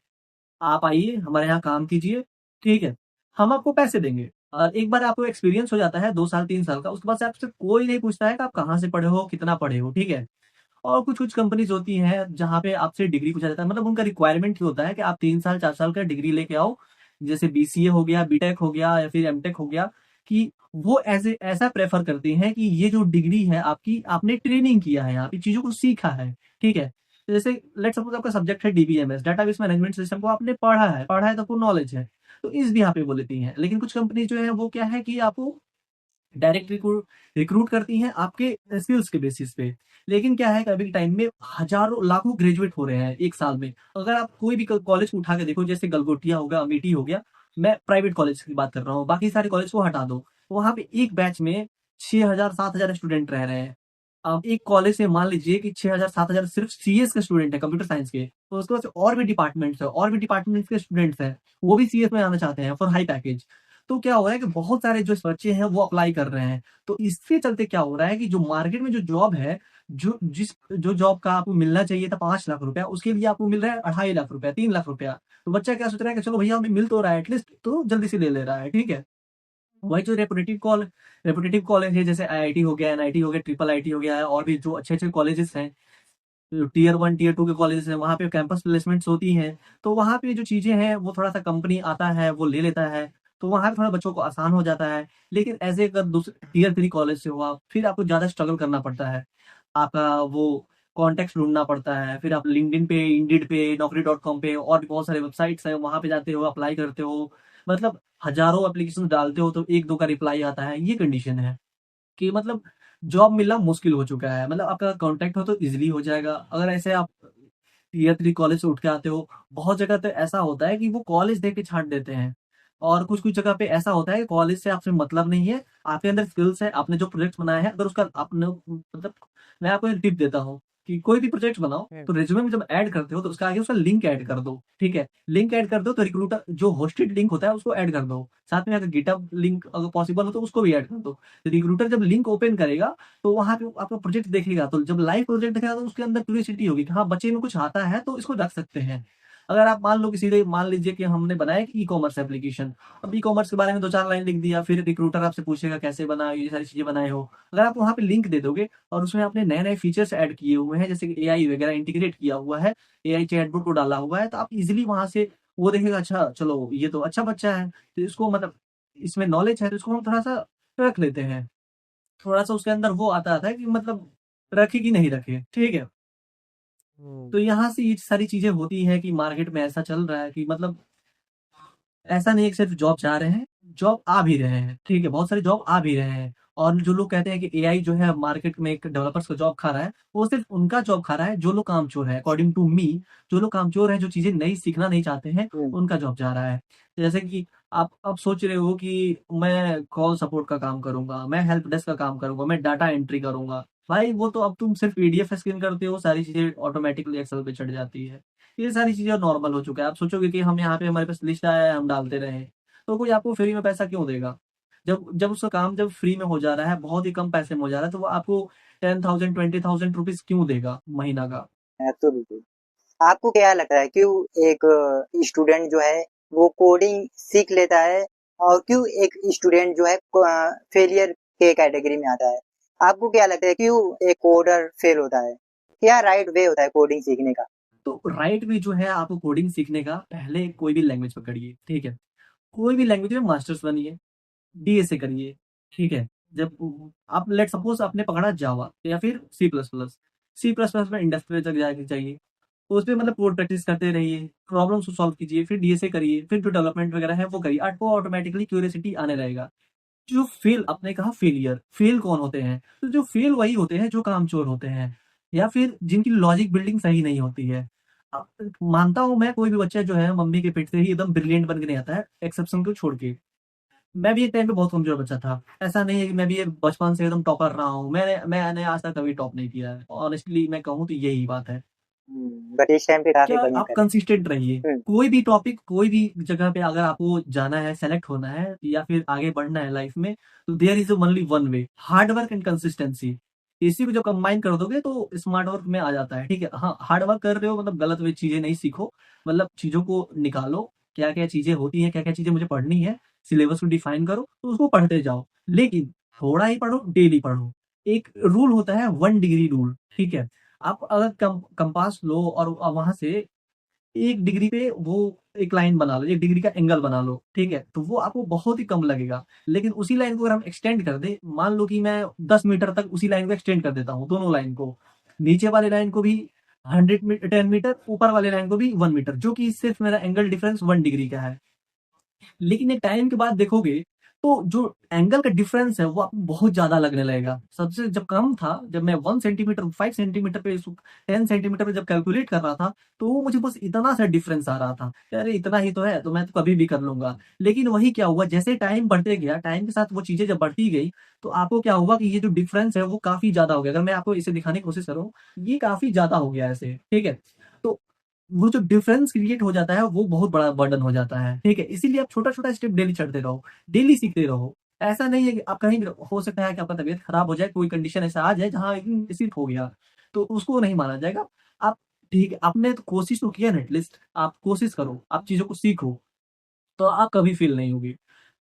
आप आइए हमारे यहाँ काम कीजिए, ठीक है, हम आपको पैसे देंगे। और एक बार आपको एक्सपीरियंस हो जाता है 2 साल 3 साल का, उसके बाद से आपसे कोई नहीं पूछता है कि आप कहाँ से पढ़े हो, कितना पढ़े हो, ठीक है। और कुछ-कुछ कंपनीज़ होती हैं जहाँ पे आपसे डिग्री पूछा जाता है, मतलब उनका रिक्वायरमेंट ये होता है कि आप 3 साल 4 साल का डिग्री लेके आओ। जैसे बीसीए हो गया, बीटेक हो गया या फिर एमटेक हो गया, कि वो ऐसे ऐसा प्रेफ़र करते हैं कि ये जो डिग्री है आपकी, आपने ट्रेनिंग किया है, आप ये चीज़ों को सीखा है, ठीक है। तो जैसे लेट्स सपोज़ आपका सब्जेक्ट है डीबीएमएस, डाटाबेस मैनेजमेंट सिस्टम को आपने पढ़ा है तो आपको नॉलेज है। तो इस बिहाफ़ पे वो लेती हैं। लेकिन कुछ कंपनी जो है वो क्या है कि आपको डायरेक्ट रिक्रूट करती हैं आपके स्किल्स के बेसिस पे। लेकिन क्या है कि अभी के टाइम में हजारों लाखों ग्रेजुएट हो रहे हैं एक साल में। अगर आप कोई भी कॉलेज को उठा के देखो, जैसे गलगोटिया हो गया, अमेठी हो गया, मैं प्राइवेट कॉलेज की बात कर रहा हूँ, बाकी सारे कॉलेज को हटा दो, वहां पे एक बैच में 6,000 7,000 स्टूडेंट रह रहे हैं। अब एक कॉलेज से मान लीजिए कि 6,000 7,000 सिर्फ सीएस के स्टूडेंट है, कंप्यूटर साइंस के, तो उसके बाद से और भी डिपार्टमेंट्स है, और भी डिपार्टमेंट्स के स्टूडेंट्स हैं, वो भी सीएस में आना चाहते हैं फॉर हाई पैकेज। तो क्या हो रहा है कि बहुत सारे जो बच्चे हैं वो अप्लाई कर रहे हैं। तो इसके चलते क्या हो रहा है कि जो मार्केट में जो जॉब है, जो जॉब का आपको मिलना चाहिए था 5 लाख रुपया, उसके लिए आपको मिल रहा है 2.5 लाख रुपया, 3 लाख रुपया। तो बच्चा क्या सोच रहा है कि चलो भैया हमें मिल तो रहा है एटलीस्ट, तो जल्दी से ले ले रहा है, ठीक है। वही जो रेपुटेटिव कॉलेज है, जैसे आईआईटी हो गया, एनआईटी हो गया, ट्रिपल आईटी हो गया है, और भी जो अच्छे अच्छे कॉलेजेस हैं, टीयर 1 टीयर 2 के कॉलेजेस हैं, वहाँ पे कैंपस प्लेसमेंट्स होती हैं। तो वहाँ पे जो चीजें हैं वो थोड़ा सा कंपनी आता है वो ले लेता है, तो वहाँ पे थोड़ा बच्चों को आसान हो जाता है। लेकिन ऐसे अगर दूसरे टीयर 3 कॉलेज से हुआ, फिर आपको ज्यादा स्ट्रगल करना पड़ता है। आपका वो कॉन्टेक्ट ढूंढना पड़ता है, फिर आप लिंक्डइन पे, इंडीड पे, नौकरी.com पे, और भी बहुत सारे वेबसाइट्स हैं, वहां पे जाते हो, अप्लाई करते हो। मतलब हजारों एप्लीकेशन डालते हो तो एक दो का रिप्लाई आता है, ये कंडीशन है कि मतलब जॉब मिलना मुश्किल हो चुका है। मतलब आपका कांटेक्ट हो तो इजीली हो जाएगा। अगर ऐसे आप टीयर 3 कॉलेज से उठ के आते हो, बहुत जगह तो ऐसा होता है कि वो कॉलेज देख के छांट देते हैं, और कुछ कुछ जगह पे ऐसा होता है कि कॉलेज से आपसे मतलब नहीं है, आपके अंदर स्किल्स है, आपने जो प्रोजेक्ट बनाया है, अगर उसका आपने मतलब, मैं आपको एक टिप देता हूँ कि कोई भी प्रोजेक्ट बनाओ तो रेज्यूमे में जब ऐड करते हो तो उसका आगे उसका लिंक ऐड कर दो, ठीक है। लिंक ऐड कर दो तो रिक्रूटर जो होस्टेड लिंक होता है उसको ऐड कर दो, साथ में अगर गिटहब लिंक अगर पॉसिबल हो तो उसको भी ऐड कर दो। रिक्रूटर जब लिंक ओपन करेगा तो वहां पे आपका प्रोजेक्ट देखेगा, तो जब लाइव प्रोजेक्ट देखेगा तो उसके अंदर क्यूरियोसिटी होगी कि हाँ बच्चे में कुछ आता है तो इसको रख सकते हैं। अगर आप मान लो कि सीधे मान लीजिए कि हमने बनाया कि ई कॉमर्स एप्लीकेशन, अब ई कॉमर्स के बारे में दो चार लाइन लिख दिया, फिर रिक्रूटर आपसे पूछेगा कैसे बनाए, ये सारी चीजें बनाए हो। अगर आप वहाँ पे लिंक दे दोगे और उसमें आपने नए नए फीचर्स ऐड किए हुए हैं, जैसे कि एआई वगैरह इंटीग्रेट किया हुआ है, एआई चैटबॉट को डाला हुआ है, तो आप इजिली वहां से वो देखेगा, अच्छा चलो ये तो अच्छा बच्चा है, तो इसको मतलब इसमें नॉलेज है, तो इसको हम थोड़ा सा रख लेते हैं। थोड़ा सा उसके अंदर वो आता है कि मतलब रखे कि नहीं रखे, ठीक है। हम्म। तो यहाँ से ये सारी चीजें होती हैं कि मार्केट में ऐसा चल रहा है कि मतलब ऐसा नहीं है कि सिर्फ जॉब जा रहे हैं, जॉब आ भी रहे हैं, ठीक है, बहुत सारे जॉब आ भी रहे हैं। और जो लोग कहते हैं कि एआई जो है मार्केट में एक डेवलपर्स का जॉब खा रहा है, वो सिर्फ उनका जॉब खा रहा है जो लोग कामचोर है, अकॉर्डिंग टू मी। जो लोग कामचोर है, जो चीजें नई सीखना नहीं चाहते हैं, हम्म, उनका जॉब जा रहा है। जैसे कि आप अब सोच रहे हो कि मैं कॉल सपोर्ट का काम करूंगा, मैं हेल्प डेस्क का काम करूंगा, मैं डाटा एंट्री करूंगा। भाई वो तो अब तुम सिर्फ पीडीएफ स्कैन करते हो, सारी चीजें ऑटोमेटिकली एक्सेल पे चढ़ जाती है। ये सारी चीजें नॉर्मल हो चुका है। आप सोचोगे कि हम यहाँ पे हमारे पास लिस्ट आया है हम डालते रहे, तो कोई आपको फ्री में पैसा क्यों देगा? जब जब उसका काम जब फ्री में हो जा रहा है, बहुत ही कम पैसे में हो जा रहा है, तो वो आपको 10,000 20,000 रुपीज क्यों देगा महीना का? एब्सोल्युटली। आपको क्या लगता है क्यों एक स्टूडेंट जो है वो कोडिंग सीख लेता है और क्यों एक स्टूडेंट जो है फेलियर के कैटेगरी में आता है? आपको क्या लगता है क्यों एक कोडर फेल होता है? क्या राइट वे होता है कोडिंग सीखने का? तो राइट भी जो है, आपको कोडिंग सीखने का पहले कोई भी लैंग्वेज पकड़िए, ठीक है। कोई भी लैंग्वेज में मास्टर्स बनिए, डीएसए करिए, ठीक है। जब आप लेट सपोज आपने पकड़ा जावा या फिर सी प्लस प्लस में इंडस्ट्री तक जाके चाहिए, तो उसमें मतलब कोड प्रैक्टिस करते रहिए, प्रॉब्लम सॉल्व कीजिए, फिर डीएसए करिए, फिर जो डेवलपमेंट वगैरह है वो करिए, आपको ऑटोमेटिकली क्यूरियोसिटी आने लगेगा। जो फेल, आपने कहा फेलियर, फेल कौन होते हैं? तो जो फेल वही होते हैं जो कामचोर होते हैं, या फिर जिनकी लॉजिक बिल्डिंग सही नहीं होती है। मानता हूं मैं, कोई भी बच्चा जो है मम्मी के पेट से ही एकदम ब्रिलियंट बन के नहीं आता है, एक्सेप्शन को छोड़ के। मैं भी एक टाइम पे बहुत कमजोर बच्चा था, ऐसा नहीं है कि मैं भी ये बचपन से एकदम टॉपर रहा हूँ। मैंने आज तक कभी टॉप नहीं किया है, ऑनेस्टली मैं कहूँ तो यही बात है। बट इस टाइम पे काफी क्या बढ़िया आप कर रहे कंसिस्टेंट रहिए, हैं। कोई भी टॉपिक, कोई भी जगह पे अगर आपको जाना है, सेलेक्ट होना है, या फिर आगे बढ़ना है लाइफ में, तो there is only one way, hard work and consistency. इसी को जब कंबाइन कर दोगे तो स्मार्ट वर्क में आ जाता है, ठीक है। हाँ, हार्ड वर्क कर रहे हो मतलब गलत वे चीजें नहीं सीखो, मतलब चीजों को निकालो, क्या क्या चीजें होती हैं, क्या क्या चीजें मुझे पढ़नी है, सिलेबस को डिफाइन करो, तो उसको पढ़ते जाओ। लेकिन थोड़ा ही पढ़ो, डेली पढ़ो। एक रूल होता है 1 डिग्री रूल, ठीक है। आप अगर कंपास लो और वहां से 1 डिग्री पे वो एक लाइन बना लो, 1 डिग्री का एंगल बना लो, ठीक है, तो वो आपको बहुत ही कम लगेगा। लेकिन उसी लाइन को अगर हम एक्सटेंड कर दे, मान लो कि मैं 10 मीटर तक उसी लाइन को एक्सटेंड कर देता हूँ, दोनों लाइन को, नीचे वाले लाइन को भी 10 मीटर, ऊपर वाले लाइन को भी 1 मीटर, जो कि सिर्फ मेरा एंगल डिफरेंस 1 डिग्री का है। लेकिन एक टाइम के बाद देखोगे तो जो एंगल का डिफरेंस है वो आपको बहुत ज्यादा लगने लगेगा। सबसे जब कम था, जब मैं 1 सेंटीमीटर, 5 सेंटीमीटर पे, 10 सेंटीमीटर पे जब कैलकुलेट कर रहा था, तो वो मुझे बस इतना सा डिफरेंस आ रहा था कि अरे इतना ही तो है, तो मैं तो कभी भी कर लूंगा। लेकिन वही क्या हुआ, जैसे टाइम बढ़ते गया, टाइम के साथ वो चीजें जब बढ़ती गई, तो आपको क्या हुआ कि ये जो डिफरेंस है वो काफी ज्यादा हो गया। अगर मैं आपको इसे दिखाने की कोशिश करूँ, ये काफी ज्यादा हो गया ऐसे, ठीक है। तो वो जो डिफरेंस क्रिएट हो जाता है वो बहुत बड़ा बर्डन हो जाता है, ठीक है? इसीलिए आप छोटा-छोटा स्टेप डेली चढ़ते रहो, डेली सीखते रहो। ऐसा नहीं है कि आप कहीं भी हो सकता है कि आपका तबीयत खराब हो जाए, कोई कंडीशन ऐसा आ जाए जहाँ सिर्फ हो गया, तो उसको नहीं माना जाएगा। आप ठीक है, आपने तो कोशिश तो किया ना एटलीस्ट, आप कोशिश करो, आप चीज़ों को सीखो, तो आप कभी फ़ेल नहीं होगे।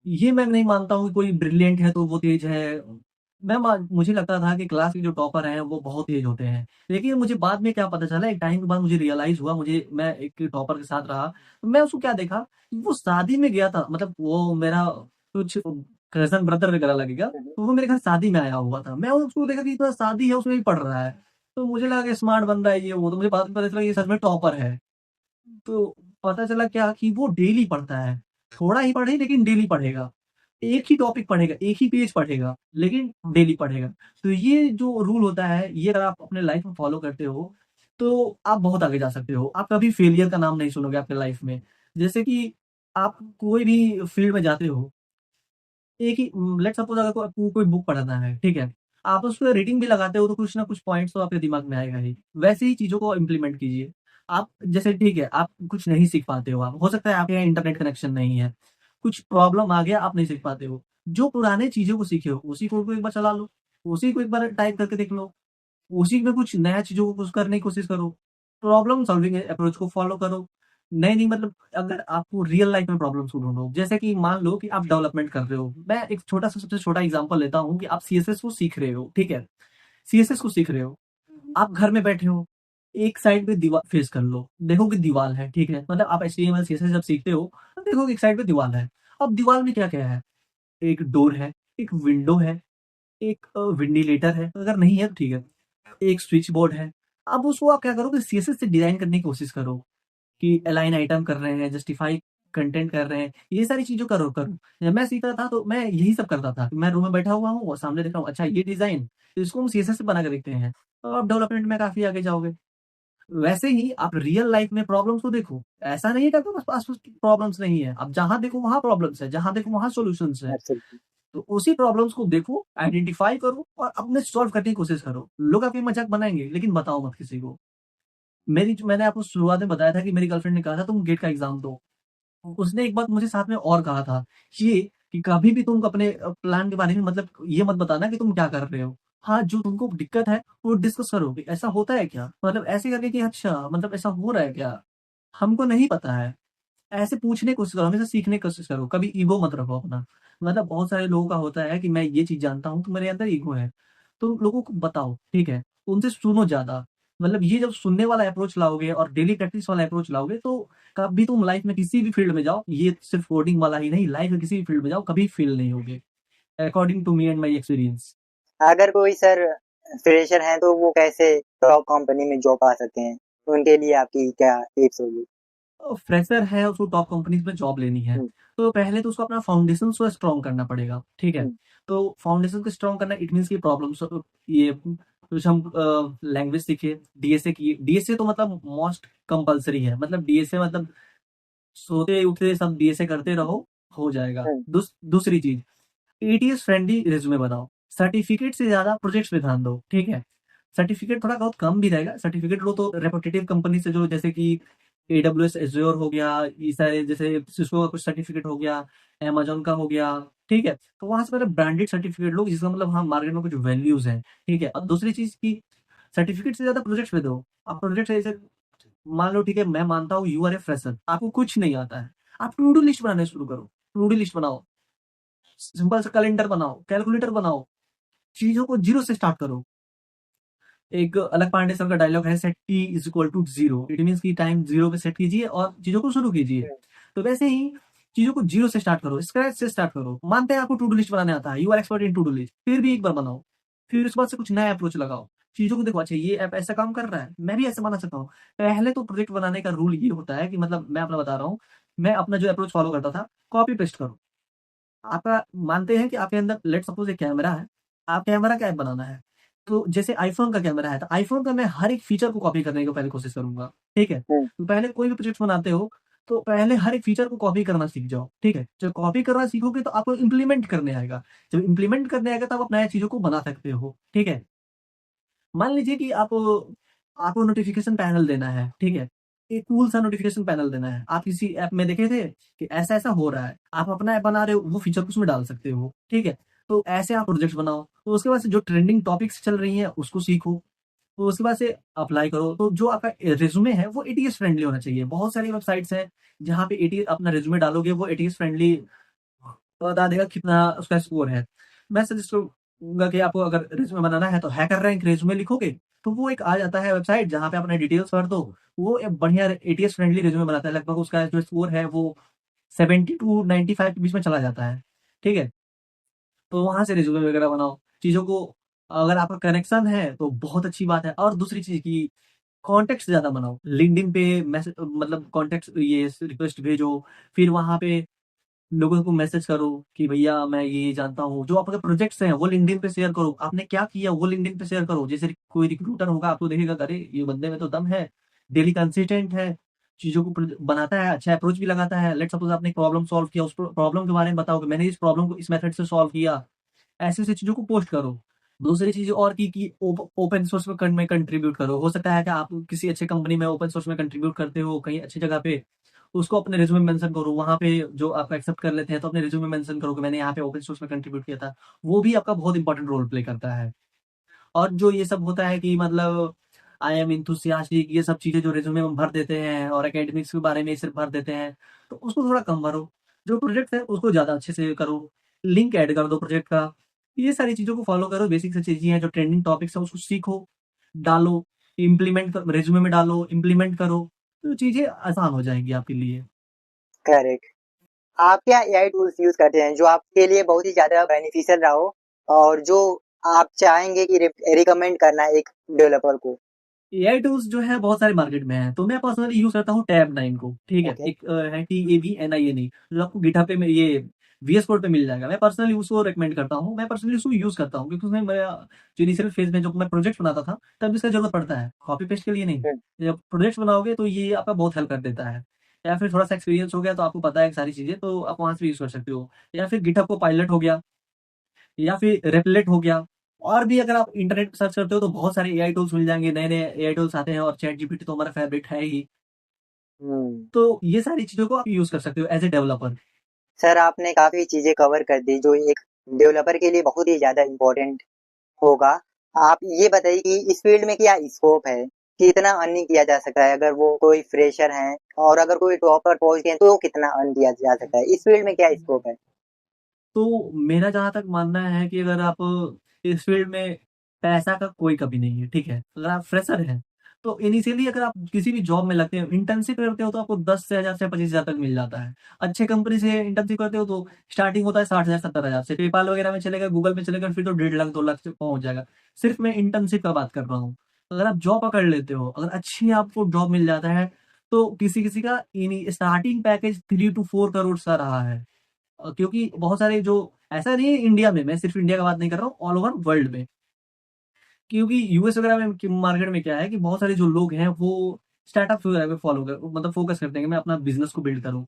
ये मैं नहीं मानता हूँ कि कोई ब्रिलिएंट है तो वो तेज है। मुझे लगता था कि क्लास के जो टॉपर हैं वो बहुत तेज होते हैं। लेकिन मुझे बाद में क्या पता चला, एक टाइम के बाद मुझे रियलाइज़ हुआ, मैं एक टॉपर के साथ रहा। तो मैं उसको क्या देखा, वो शादी में गया था, मतलब वो मेरा कुछ कज़न ब्रदर वगैरह लगेगा। हम्म। तो वो मेरे घर शादी में आया हुआ था। मैं उसको देखा कि इतना शादी है उसमें भी पढ़ रहा है। तो मुझे लगा कि स्मार्ट बंदा है ये वो, तो मुझे बाद में पता चला ये सच में टॉपर है। तो पता चला क्या कि वो डेली पढ़ता है। थोड़ा ही पढ़े लेकिन डेली पढ़ेगा। एक ही टॉपिक पढ़ेगा, एक ही पेज पढ़ेगा, लेकिन डेली पढ़ेगा। तो ये जो रूल होता है, ये अगर आप अपने लाइफ में फॉलो करते हो, तो आप बहुत आगे जा सकते हो। आप कभी फेलियर का नाम नहीं सुनोगे आपके लाइफ में। जैसे कि आप कोई भी फील्ड में जाते हो, एक ही लेट्स सपोज़ अगर आपको कोई बुक पढ़ना है, ठीक है? आप उसपे रेटिंग भी लगाते हो तो कुछ ना कुछ पॉइंट्स तो आपके दिमाग में आएगा ही। वैसे ही चीज़ों को इम्प्लीमेंट कीजिए। आप जैसे ठीक है, आप कुछ नहीं सीख पाते हो आप, हो सकता है आपके यहाँ इंटरनेट कनेक्शन नहीं है, कुछ प्रॉब्लम आ गया आप नहीं सीख पाते हो। जो पुराने चीज़ों को सीखे हो, उसी कोड को एक बार चला लो, उसी को एक बार टाइप करके देख लो, उसी में कुछ नया चीज़ों को कुछ करने की कोशिश करो। प्रॉब्लम सॉल्विंग अप्रोच को फॉलो करो। नहीं, मतलब अगर आपको रियल लाइफ में प्रॉब्लम्स को ढूँढो, जैसे कि मान लो कि आप डेवलपमेंट कर रहे हो। मैं एक छोटा-सा सबसे छोटा एग्ज़ाम्पल लेता हूँ कि आप सीएसएस को सीख रहे हो, ठीक है? सीएसएस को सीख रहे हो, आप घर में बैठे हो, एक साइड पे दीवार फेस कर लो, देखो कि दीवार है, ठीक है? मतलब आप एचटीएमएल, सीएसएस जब सीखते हो, तो देखो कि एक साइड पे दीवार है। अब दीवार में क्या-क्या है? एक डोर है, एक विंडो है, एक वेंटिलेटर है, अगर नहीं है तो ठीक है। एक स्विच बोर्ड है। अब उसको आप क्या करोगे, सीएसएस से डिज़ाइन करने की कोशिश करो कि अलाइन आइटम कर रहे हैं, जस्टिफाई कंटेंट कर रहे हैं, ये सारी चीज़ों करो। जब मैं सीखता था तो मैं यही सब करता था। मैं रूम में बैठा हुआ हूँ और सामने देख रहा हूँ, अच्छा ये डिज़ाइन, तो इसको हम सीएसएस से बना के देखते हैं। तो आप डेवलपमेंट में काफ़ी आगे जाओगे। वैसे ही आप रियल लाइफ में प्रॉब्लम्स को देखो। ऐसा नहीं है कि आपके पास प्रॉब्लम्स नहीं है। आप जहाँ देखो वहाँ प्रॉब्लम्स है, जहाँ देखो वहाँ सॉल्यूशंस है। एब्सोल्युटली। तो उसी प्रॉब्लम्स को देखो, आइडेंटिफाई करो और अपने सॉल्व करने की कोशिश करो। लोग आपकी मज़ाक बनाएँगे, लेकिन बताओ मत किसी को। मैंने आपको शुरुआत में बताया था कि मेरी गर्लफ्रेंड ने कहा था तुम गेट का एग्ज़ाम दो। उसने एक बात मुझे साथ में और कहा था, ये कि कभी भी तुम अपने प्लान के बारे में मतलब ये मत बताना कि तुम क्या कर रहे हो। हाँ, जो तुमको दिक्कत है वो डिस्कस करो कि ऐसा होता है क्या? मतलब ऐसे करके कि अच्छा मतलब ऐसा हो रहा है क्या? हमको नहीं पता है। ऐसे पूछने की कोशिश करो, हमेशा सीखने की कोशिश करो, कभी ईगो मत रखो अपना। मतलब बहुत सारे लोगों का होता है कि मैं ये चीज़ जानता हूँ, तो मेरे अंदर ईगो है। तो लोगों को बताओ, ठीक है? उनसे सुनो ज़्यादा। मतलब ये जब सुनने वाला अप्रोच लाओगे और डेली प्रैक्टिस वाला अप्रोच लाओगे, तो कभी तुम लाइफ में किसी भी फील्ड में जाओ, ये सिर्फ कोडिंग वाला ही नहीं, लाइफ में किसी भी फील्ड में जाओ, कभी फेल नहीं होगे। According to me and my experience. अगर कोई सर फ्रेशर हैं तो वो कैसे टॉप कंपनी में जॉब पा सकते हैं? उनके लिए आपकी क्या टिप्स होगी? फ्रेशर है, उसको टॉप कंपनीज़ में जॉब लेनी है, हुँ, तो पहले तो उसको अपना फाउंडेशंस को स्ट्रॉन्ग करना पड़ेगा, ठीक है? हुँ, तो फाउंडेशन को स्ट्रॉन्ग करना इट मीन्स कि प्रॉब्लम्स ये कुछ हम लैंग्वेज सीखे, डीएसए की डीएसए तो मतलब मोस्ट कंपल्सरी है, मतलब डीएसए मतलब सोते-उठते सब डीएसए करते रहो, हो जाएगा। हुँ, दूसरी चीज़, एटीएस फ्रेंडली रिज़्यूमे बनाओ, सर्टिफिकेट से ज़्यादा प्रोजेक्ट्स पे ध्यान दो, ठीक है? सर्टिफिकेट थोड़ा बहुत कम भी रहेगा, सर्टिफिकेट लो तो रेपुटेटिव कंपनी से जो जैसे कि एडब्ल्यूएस एज़्योर हो गया, ये सारे जैसे सिस्को का कुछ सर्टिफिकेट हो गया, अमेज़न का हो गया, ठीक है? तो वहाँ से पहले ब्रांडेड सर्टिफिकेट लो जिसका मतलब हाँ, मार्केट में कुछ वैल्यूज़ हैं, ठीक है? और दूसरी चीज़ कि सर्टिफिकेट से ज़्यादा प्रोजेक्ट्स पे दो। आप प्रोजेक्ट्स ऐसे मान लो ठीक है, मैं मानता हूँ यू आर ए फ्रेशर, आपको कुछ नहीं आता है, आप टू डू लिस्ट बनाने शुरू करो, टू डू लिस्ट बनाओ, सिंपल सा कैलेंडर बनाओ, कैलकुलेटर बनाओ, चीज़ों को ज़ीरो से स्टार्ट करो। एक अलग पांडे सर का डायलॉग है set t is equal to zero. It means कि टाइम ज़ीरो पे सेट कीजिए और चीज़ों को शुरू कीजिए। हुँ, तो वैसे ही चीज़ों को ज़ीरो से स्टार्ट करो, स्क्रैच से स्टार्ट करो। मानते हैं आपको टू डू लिस्ट बनाने आता है, you are expert in to do list, फिर भी एक बार बनाओ। फिर उसके बाद से कुछ नया अप्रोच लगाओ। चीज़ों को देखो अच्छा ये ऐप ऐसा काम कर रहा है, मैं भी ऐसे बना सकता हूँ। पहले तो प्रोजेक्ट बनाने का रूल ये होता है कि मतलब मैं अपना बता रहा हूँ, मैं अपना जो अप्रोच फॉलो करता था, कॉपी पेस्ट करो। आपका मानते हैं कि आपके अंदर लेट्स सपोज़ एक कैमरा है, आप कैमरा का ऐप बनाना है। तो जैसे आईफ़ोन का कैमरा है, तो आईफ़ोन का मैं हर एक फ़ीचर को कॉपी करने की पहले कोशिश करूँगा, ठीक है? हुँ, तो पहले कोई भी प्रोजेक्ट बनाते हो, तो पहले हर एक फ़ीचर को कॉपी करना सीख जाओ, ठीक है? जब कॉपी करना सीखोगे तो आपको इम्प्लीमेंट करने आएगा। जब इम्प्लीमेंट करने आएगा तब आप नए चीज़ों को बना सकते हो, ठीक है? मान लीजिए कि आपको नोटिफ़िकेशन पैनल देना है, ठीक है? एक कूल सा नोटिफिकेशन पैनल देना है। आप किसी ऐप में देखे थे कि ऐसा-ऐसा हो रहा है, आप अपना ऐप बना रहे हो, वो फीचर को उसमें डाल सकते हो, ठीक है? तो ऐसे आप प्रोजेक्ट्स बनाओ, तो उसके बाद से जो ट्रेंडिंग टॉपिक्स चल रही हैं, उसको सीखो, तो उसके बाद से अप्लाई करो। तो जो आपका रिज़्यूमे है, वो एटीएस फ्रेंडली होना चाहिए। बहुत सारी वेबसाइट्स हैं, जहाँ पे एटी अपना रिज़्यूमे डालोगे, वो एटीएस फ्रेंडली बता देगा कितना उसका स्कोर है। मैं सजेस्ट करूँगा कि आपको अगर रिज़्यूमे बनाना है तो हैकर रैंक रिज़्यूमे लिखोगे, तो वो एक आ जाता है वेबसाइट जहाँ पे अपने डिटेल्स भर दो, वो एक बढ़िया एटीएस फ्रेंडली रिज़्यूमे बनाता है। लगभग उसका जो स्कोर है वो 70 टू 95 के बीच में चला जाता है, ठीक है? तो वहाँ से रिज़्यूमे वगैरह बनाओ। चीज़ों को अगर आपका कनेक्शन है तो बहुत अच्छी बात है। और दूसरी चीज़ कि कॉन्टेक्स्ट ज़्यादा बनाओ। लिंक्डइन पे मतलब कॉन्टेक्स्ट ये रिक्वेस्ट भेजो, फिर वहाँ पे लोगों को मैसेज करो कि भैया मैं ये जानता हूँ। जो आपके प्रोजेक्ट्स हैं वो लिंक्डइन पे शेयर करो। आपने क्या किया वो लिंक्डइन पे शेयर करो। जैसे कोई रिक्रूटर होगा आपको देखेगा, अरे ये बंदे में तो दम है, डेली कंसिस्टेंट है, चीज़ों को बनाता है, अच्छा अप्रोच भी लगाता है। लेट्स सपोज़ आपने एक प्रॉब्लम सॉल्व किया, उस प्रॉब्लम के बारे में बताओ कि मैंने इस प्रॉब्लम को इस मेथड से सॉल्व किया। ऐसी-ऐसी चीज़ों को पोस्ट करो। दूसरी चीज़ और की कि ओपन सोर्स में कंट्रीब्यूट करो। हो सकता है कि आप किसी अच्छे कंपनी में ओपन सोर्स में कंट्रीब्यूट करते हो, कहीं अच्छी जगह पे, उसको अपने रिज़्यूमे में मेंशन करो। वहाँ पे जो आपको एक्सेप्ट कर लेते हैं, तो अपने रिज़्यूमे में मेंशन करो कि मैंने यहाँ पे ओपन सोर्स में कंट्रीब्यूट किया था। वो भी आपका बहुत इंपॉर्टेंट रोल प्ले करता है। और जो ये सब होता है कि मतलब आई एम एंथुसियास्टिक, ये सब चीज़ें जो रिज़्यूमे में भर देते हैं और एकेडमिक्स के बारे में सिर्फ़ भर देते हैं, तो उसको थोड़ा कम भरो। जो प्रोजेक्ट है उसको ज़्यादा अच्छे से करो। लिंक ऐड कर दो प्रोजेक्ट का। ये सारी चीज़ों को फ़ॉलो करो, बेसिक सी चीज़ें हैं, जो ट्रेंडिंग टॉपिक्स हैं उसको सीखो, डालो, इम्प्लीमेंट कर रिज़्यूमे में डालो, इम्प्लीमेंट करो, तो चीज़ें आसान हो जाएँगी आपके लिए। करेक्ट। आप क्या एआई टूल्स यूज़ करते हैं जो आपके लिए बहुत ही ज़्यादा बेनिफिशियल रहा हो और जो आप चाहेंगे कि रिकमेंड करना एक डेवलपर को? एआई टूल्स जो है बहुत सारे मार्केट में हैं, तो मैं पर्सनली यूज़ करता हूँ टैब 9 को, ठीक है? ओके। एक है TABNINE, जो आपको गिटहब पे ये वीएस कोड पे मिल जाएगा। मैं पर्सनली उसको रिकमेंड करता हूँ, मैं पर्सनली उसको यूज़ करता हूँ क्योंकि उसमें मेरा जो इनिशियल फेज़ में जब मैं प्रोजेक्ट बनाता था, तब इसका ज़रूरत पड़ता है, कॉपी पेस्ट के लिए नहीं। हुँ। जब प्रोजेक्ट्स बनाओगे तो ये आपका बहुत हेल्प कर देता है। या फिर थोड़ा-सा एक्सपीरियंस हो गया तो आपको पता है सारी चीज़ें, तो आप वहाँ से भी यूज़ कर सकते हो। या फिर गिटहब कोपायलट हो गया, या फिर रेपलेट हो गया। और भी अगर आप इंटरनेट पे सर्च करते हो तो बहुत सारे एआई टूल्स मिल जाएँगे, नए-नए एआई टूल्स आते हैं और चैट जीपीटी तो हमारा फ़ेवरेट है ही। हुँ। तो ये सारी चीज़ों को आप यूज़ कर सकते हो एज़ अ डेवलपर। सर आपने काफ़ी चीज़ें कवर कर दी जो एक डेवलपर के लिए बहुत ही ज़्यादा इम्पोर्टेंट होगा। आप ये बताइए कि इस फ़ील्ड में क्या स्कोप है? कितना अर्निंग किया जा सकता है अगर वो कोई फ्रेशर हैं और अगर कोई टॉपर पहुँच गए हैं तो कितना अर्न किया जा सकता है? इस फ़ील्ड में क्या स्कोप है? तो मेरा जहाँ तक मानना है कि अगर आप इस फ़ील्ड में पैसा का कोई कमी नहीं है, ठीक है? अगर आप फ्रेशर हैं, तो इनिशियली अगर आप किसी भी जॉब में लगते हो, इंटर्नशिप करते हो तो आपको 10 से हज़ार से 25,000 तक मिल जाता है। अच्छे कंपनी से इंटर्नशिप करते हो तो स्टार्टिंग होता है 60,000 70,000 से। पेपाल वगैरह में चलेगा, गूगल में चलेगा, फिर तो 1.5 लाख 2 लाख तक पहुँच जाएगा। सिर्फ़ मैं इंटर्नशिप का बात कर रहा हूँ। अगर आप जॉब पकड़ लेते हो, अगर अच्छी आपको जॉब मिल जाता है, तो किसी-किसी का स्टार्टिंग पैकेज 3 टू 4 करोड़ सा रहा है। क्योंकि बहुत सारे जो ऐसा नहीं है इंडिया में, मैं सिर्फ इंडिया का बात नहीं कर रहा हूँ, ऑल ओवर वर्ल्ड में। क्योंकि यूएस वगैरह में मार्केट में क्या है कि बहुत सारे जो लोग हैं वो स्टार्टअप्स वगैरह पे फॉलो कर मतलब फोकस करते हैं कि मैं अपना बिज़नेस को बिल्ड करूँ।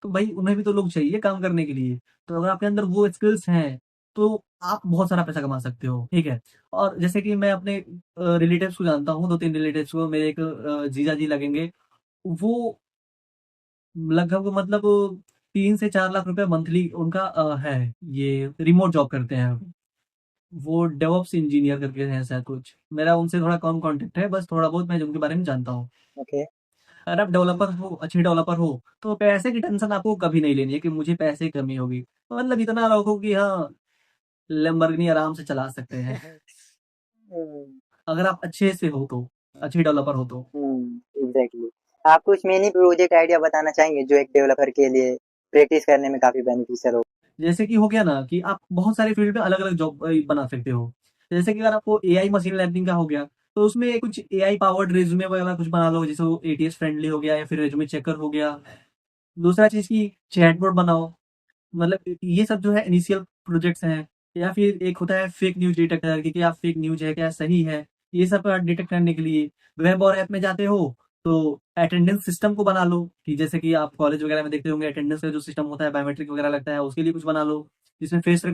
तो भाई उन्हें भी तो लोग चाहिए काम करने के लिए। तो अगर आपके अंदर वो स्किल्स हैं, तो आप बहुत सारा पैसा कमा सकते हो, ठीक है? और जैसे कि मैं अपने रिलेटिव्स को जानता हूँ, 2-3 रिलेटिव्स को, मेरे एक जीजा जी लगेंगे, वो लगभग मतलब 3 से 4 लाख रुपए मंथली उनका है, ये रिमोट जॉब करते हैं। वो डेवऑप्स इंजीनियर करके हैं शायद कुछ। मेरा उनसे थोड़ा कम कॉन्टैक्ट है, बस थोड़ा बहुत मैं उनके बारे में जानता हूँ। ओके। अगर आप डेवलपर हो, अच्छे डेवलपर हो, तो पैसे की टेंशन आपको कभी नहीं लेनी है कि मुझे पैसे की कमी होगी। मतलब इतना रखो कि हाँ, लैम्बोर्गिनी आराम से चला सकते हैं। हुँ। अगर आप अच्छे से हो तो, अच्छे डेवलपर हो तो। हुँ, एग्ज़ैक्टली। आप कुछ मिनी प्रोजेक्ट आइडिया बताना चाहेंगे जो एक डेवलपर के लिए प्रैक्टिस करने में काफ़ी बेनिफिशियल हो? जैसे कि हो गया ना कि आप बहुत सारे फील्ड में अलग-अलग जॉब बना सकते हो। जैसे कि अगर आपको एआई मशीन लर्निंग का हो गया, तो उसमें कुछ एआई पावर्ड रिज़्यूमे वगैरह कुछ बना लो, जैसे वो एटीएस फ्रेंडली हो गया या फिर रिज़्यूमे चेकर हो गया। दूसरा चीज़ कि चैटबॉट बनाओ, मतलब ये सब जो है इनिशियल प्रोजेक्ट्स हैं। या फिर एक होता है फेक न्यूज़ डिटेक्टर कि क्या फेक न्यूज़ है, क्या सही है, ये सब डिटेक्ट करने के लिए वेब और ऐप में जाते हो, तो अटेंडेंस सिस्टम को बना लो कि जैसे कि आप कॉलेज वगैरह में देखते होंगे अटेंडेंस का जो सिस्टम होता है, बायोमेट्रिक वगैरह लगता है, उसके लिए कुछ बना लो, जिसमें फेस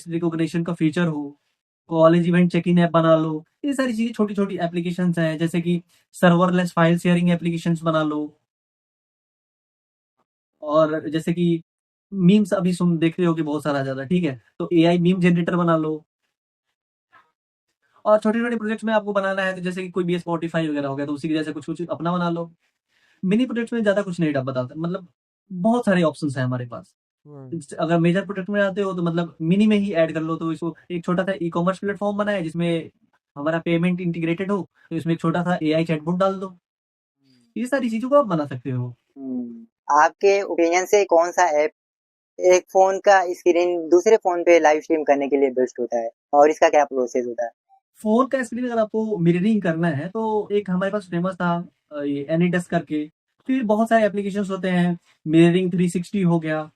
रिकॉग्निशन का फीचर हो। College event check in app बना लो। ये सारी चीजें छोटी छोटी एप्लीकेशंस हैं, जैसे कि सर्वरलेस फाइल शेयरिंग एप्लीकेशंस बना लो। और जैसे कि मीम्स अभी सुन देख रहे हो कि बहुत सारा ज्यादा, ठीक है, तो एआई मीम जनरेटर बना लो। और छोटे छोटे प्रोजेक्ट्स में आपको बनाना है तो जैसे कि कोई भी स्पॉटिफाई वगैरह हो गया, तो उसी की जैसे कुछ कुछ अपना बना लो। मिनी प्रोजेक्ट्स में ज्यादा कुछ नहीं बताता, मतलब बहुत सारे ऑप्शंस हैं हमारे पास। अगर मेजर प्रोजेक्ट में आते हो तो मतलब मिनी में ही ऐड कर लो। तो इसको एक छोटा सा ई कॉमर्स प्लेटफॉर्म बनाए जिसमें हमारा पेमेंट इंटीग्रेटेड हो, तो इसमें एक छोटा सा एआई चैटबॉट डाल दो। ये सारी चीजों को आप बना सकते हो। आपके ओपिनियन से कौन सा ऐप एक फोन का स्क्रीन दूसरे फोन पे लाइव स्ट्रीम करने के लिए बेस्ट होता है और इसका क्या प्रोसेस होता है? फोन का स्क्रीन अगर आपको मिररिंग करना है तो एक हमारे पास फेमस था, ये एनीडेस्क करके। फिर बहुत सारे एप्लीकेशंस होते हैं, मिररिंग 360 हो गया,